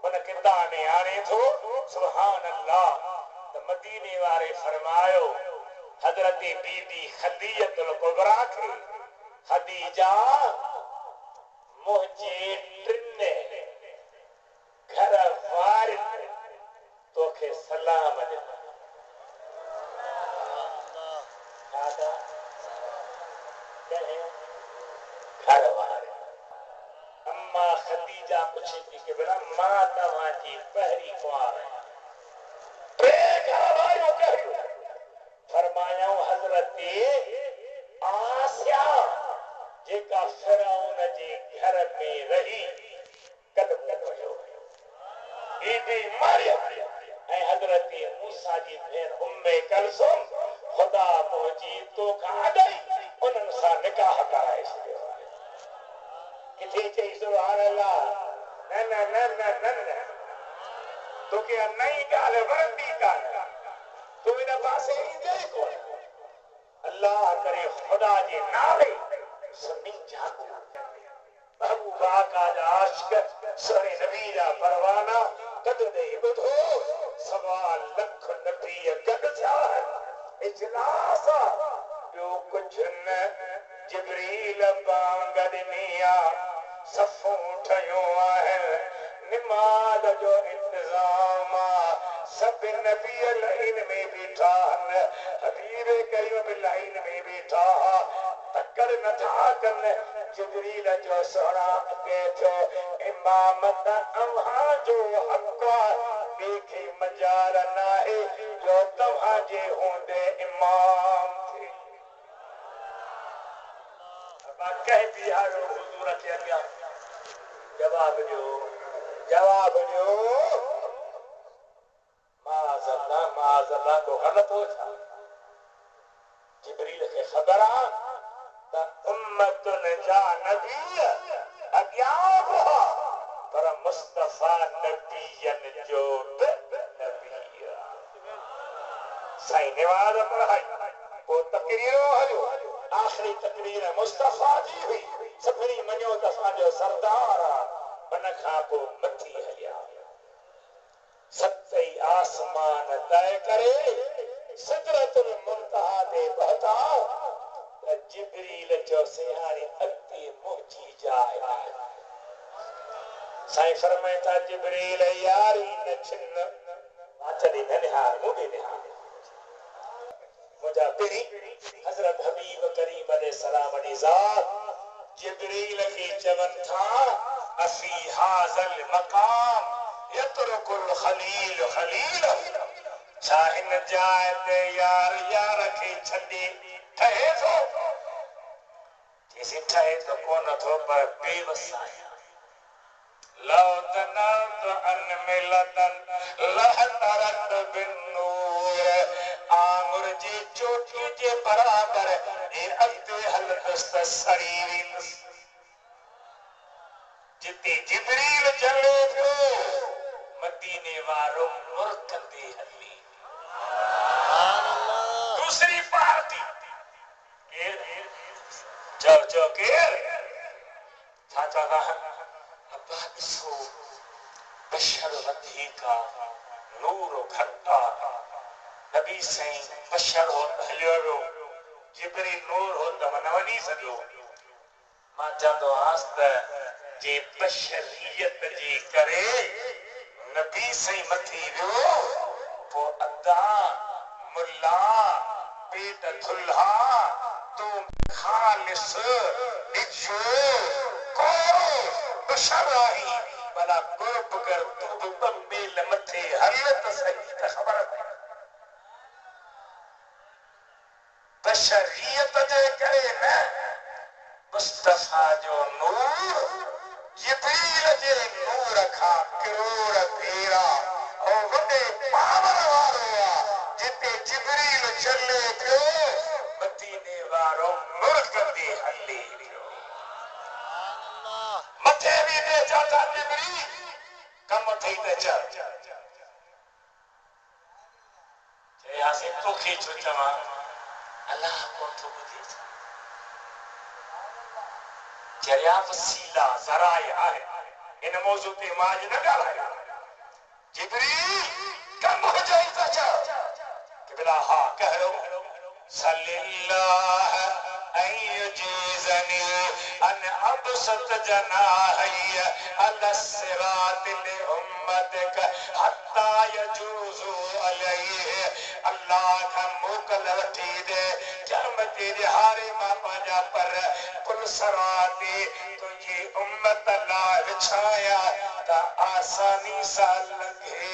उन किताब में हाणे थो सुभान अल्लाह त मदीने वारे फरमायो हज़रत बीबी खदीजतुल कुबरा खे खदीजा मुंहिंजे टिनि घर वारनि तोखे सलाम ॾिना घर वारे अम्मा खदीजा पुछे थी कि बेटा मां तव्हांजी पहिरीं कुंवार आहियां टे घर वारियूं कहिड़ियूं फरमायाऊं हज़रत आसिया जेका फिरौन जे घर में रही कदम हुयो बीबी मरियम ऐं हज़रत मूसा जी भेण उम्मे कलसुम खुदा मुंहिंजी तोखां अॻई उन्हनि सां निकाह कराए छॾियो किथे चई सुभान अल्लाह न न न न न न तोखे नई ॻाल्हि वणंदी कान तूं इन पासे ईंदे ई कोन अल्लाह करे खुदा जे नाले सभिनी जागो महबूबा का आशिक़ सोने नबी जा परवाना कद दे बुधो सवा लख नबी गद थिया इजलास यो कुछ न जिब्रील बांगद मिया सफू ठयो है निमाज जो इंतजाम सब नबी लाइन में बीठा हबीब करीम लाइन में बीठा तकर न था कन जिब्रील जो सोना अगे थो इमामत अव्हा जो हक़ देखे मजाल नाहे जो तव्हां जे होंदे इमाम थे अब कह बिहारो हुजूर के अॻियां जवाब ॾियो माज़अल्लाह को गलत हो था जिब्रील के खबर आ उम्मतुन जा नबी अज्ञाब पर मुस्तफा नबियन जो नबी साईं नवाज पढ़ाई वो तकरीर हलो आखिरी तकरीर मुस्तफा जी हुई सफरी मनियो त असांजो सरदार मन खां पोइ मथी हलिया सतई आसमान तय करे सिदरतुल मुंतहा ते पहुता जिब्रील जो सिहारे अॻिते पहुची जाए साईं फरमाए था जिब्रील यारी न छिन माचड़ी न निहार मुंहिंजी निहार मुंहिंजा पहिरीं हज़रत हबीब करीम अलैहि सलाम जी ज़ात जिब्रील खे चवनि था अफी हाज़ल मकाम यतरुकुल खलील खलील छा हिन जाइ ते यार यार खे छॾे ठहे थो जेसी ठहे तो कोन थो पर बेवस आहियां लौ तनत अन मिलतन लहतरत बिन नूर आंगुर जी चोटी जे बराबर ए अॻिते हलंदुसि त सड़ी वेंदुसि जिते जिब्रील चले पियो मदीने वारो मुर्कंदे हली दूसरी पार्टी जो केर था चवा अब्बासो बशर वधीका नूर घटा नबी सही बशर हो हलियो वियो जिब्रील नूर हो त न वञी सघियो मां चवंदो आहियां त जे बशरियत जे करे नबी सही मथी वियो पोइ अदा मुल्ला पेट थुल्हा तू खालिस इजो को बशर आही भला गुरब कर तू बम्बेल मथे हल त सही त ख़बर पई बशरियत जे करे न मुस्तफा जो नूर जिब्रील जे नूर खां करोड़ भेरा और वॾे पावर वारो आहे जिते जिब्रील चले पियो मदीने वारो मुर्कंदे हले पियो मथे बि ते चाचा जिब्रील कम थई त चल चयासीं तोखे छो चवां अल्लाह कोन थो ॿुधे जरिया वसीला ज़राए आहे इन मौज़ू ते मां अॼु न ॻाल्हायां जिब्रील कम हो जाई त चल किबला हा कहिड़ो सल्लल्लाह अयजीज़नी अन अबसत जनाही अल सिरात li उम्मतिक हत्ता यजूज़ु अलैहि अल्लाह का मोकल वठी दे क़यामत जे हारे मां पंहिंजा पर पुल सराती तुंहिंजी उम्मत लाइ विछाया त आसानी सां लंघे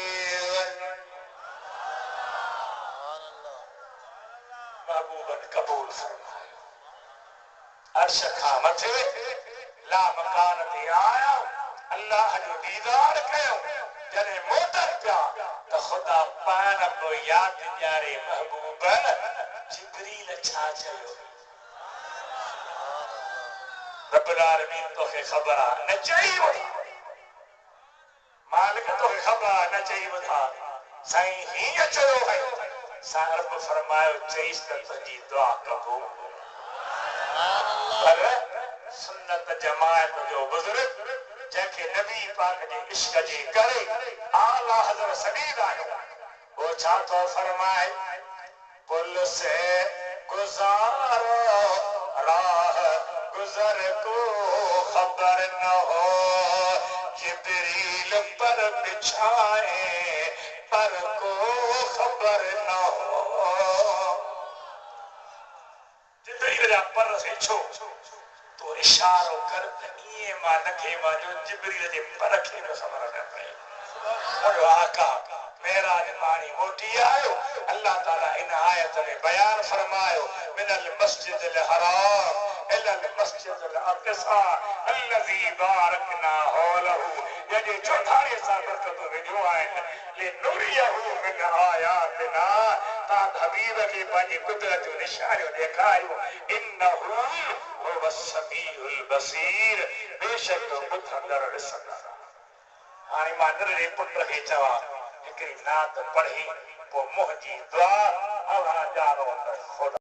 महबूबन कबूल फरमायो अर्श खां मथे ला मकान ते आया अल्लाह जो दीदार कयो जॾहिं मोटन पिया त ख़ुदा पाण बि यादि ॾियारे महबूब जिब्रील छा चयो रब्बुल आलमीन तोखे ख़बर आहे न चई वई मालिक तोखे ख़बर आहे न चई ॿुधा साईं हीअं चयो है सां रब फरमायो चईस त तुंहिंजी दुआ क़बूल पर सुन्नत जमायत जो बुज़ुर्ग जैके नबी पाक जे इश्क जे करे आला हज़रत सदीद आयो वो छा तो फरमाए पुल से गुजारो राह गुजर को खबर न हो जिब्रील पर बिछाए पर को खबर न हो जिब्रील जा पर से छो तो इशारो कर ये मां नखे मां जो जिब्रील जे पर खे न खबर न पए मुझो आका मेराज मानी मोटी आयो अल्लाह ताला इन आयत में बयान फरमायो मिनल मस्जिदिल हराम इलल मस्जिदिल अक़सा अल्लज़ी बारकना हौलहु ये चौथारे सा बरकत विधियो आहिनि ले नूरियहु मिन आयातिना ता हबीब खे पंहिंजी कुदरत जो निशानियो ॾेखारियो इन्नहु हुव समीउल बसीर बेशक ॿुधंदड़ ॾिसंदड़ हाणे मां नंढड़े पुट खे चवां हिकिड़ी नात पढ़ी पोइ मुंहिंजी दुआ अल्लाह जानो त ख़ुदा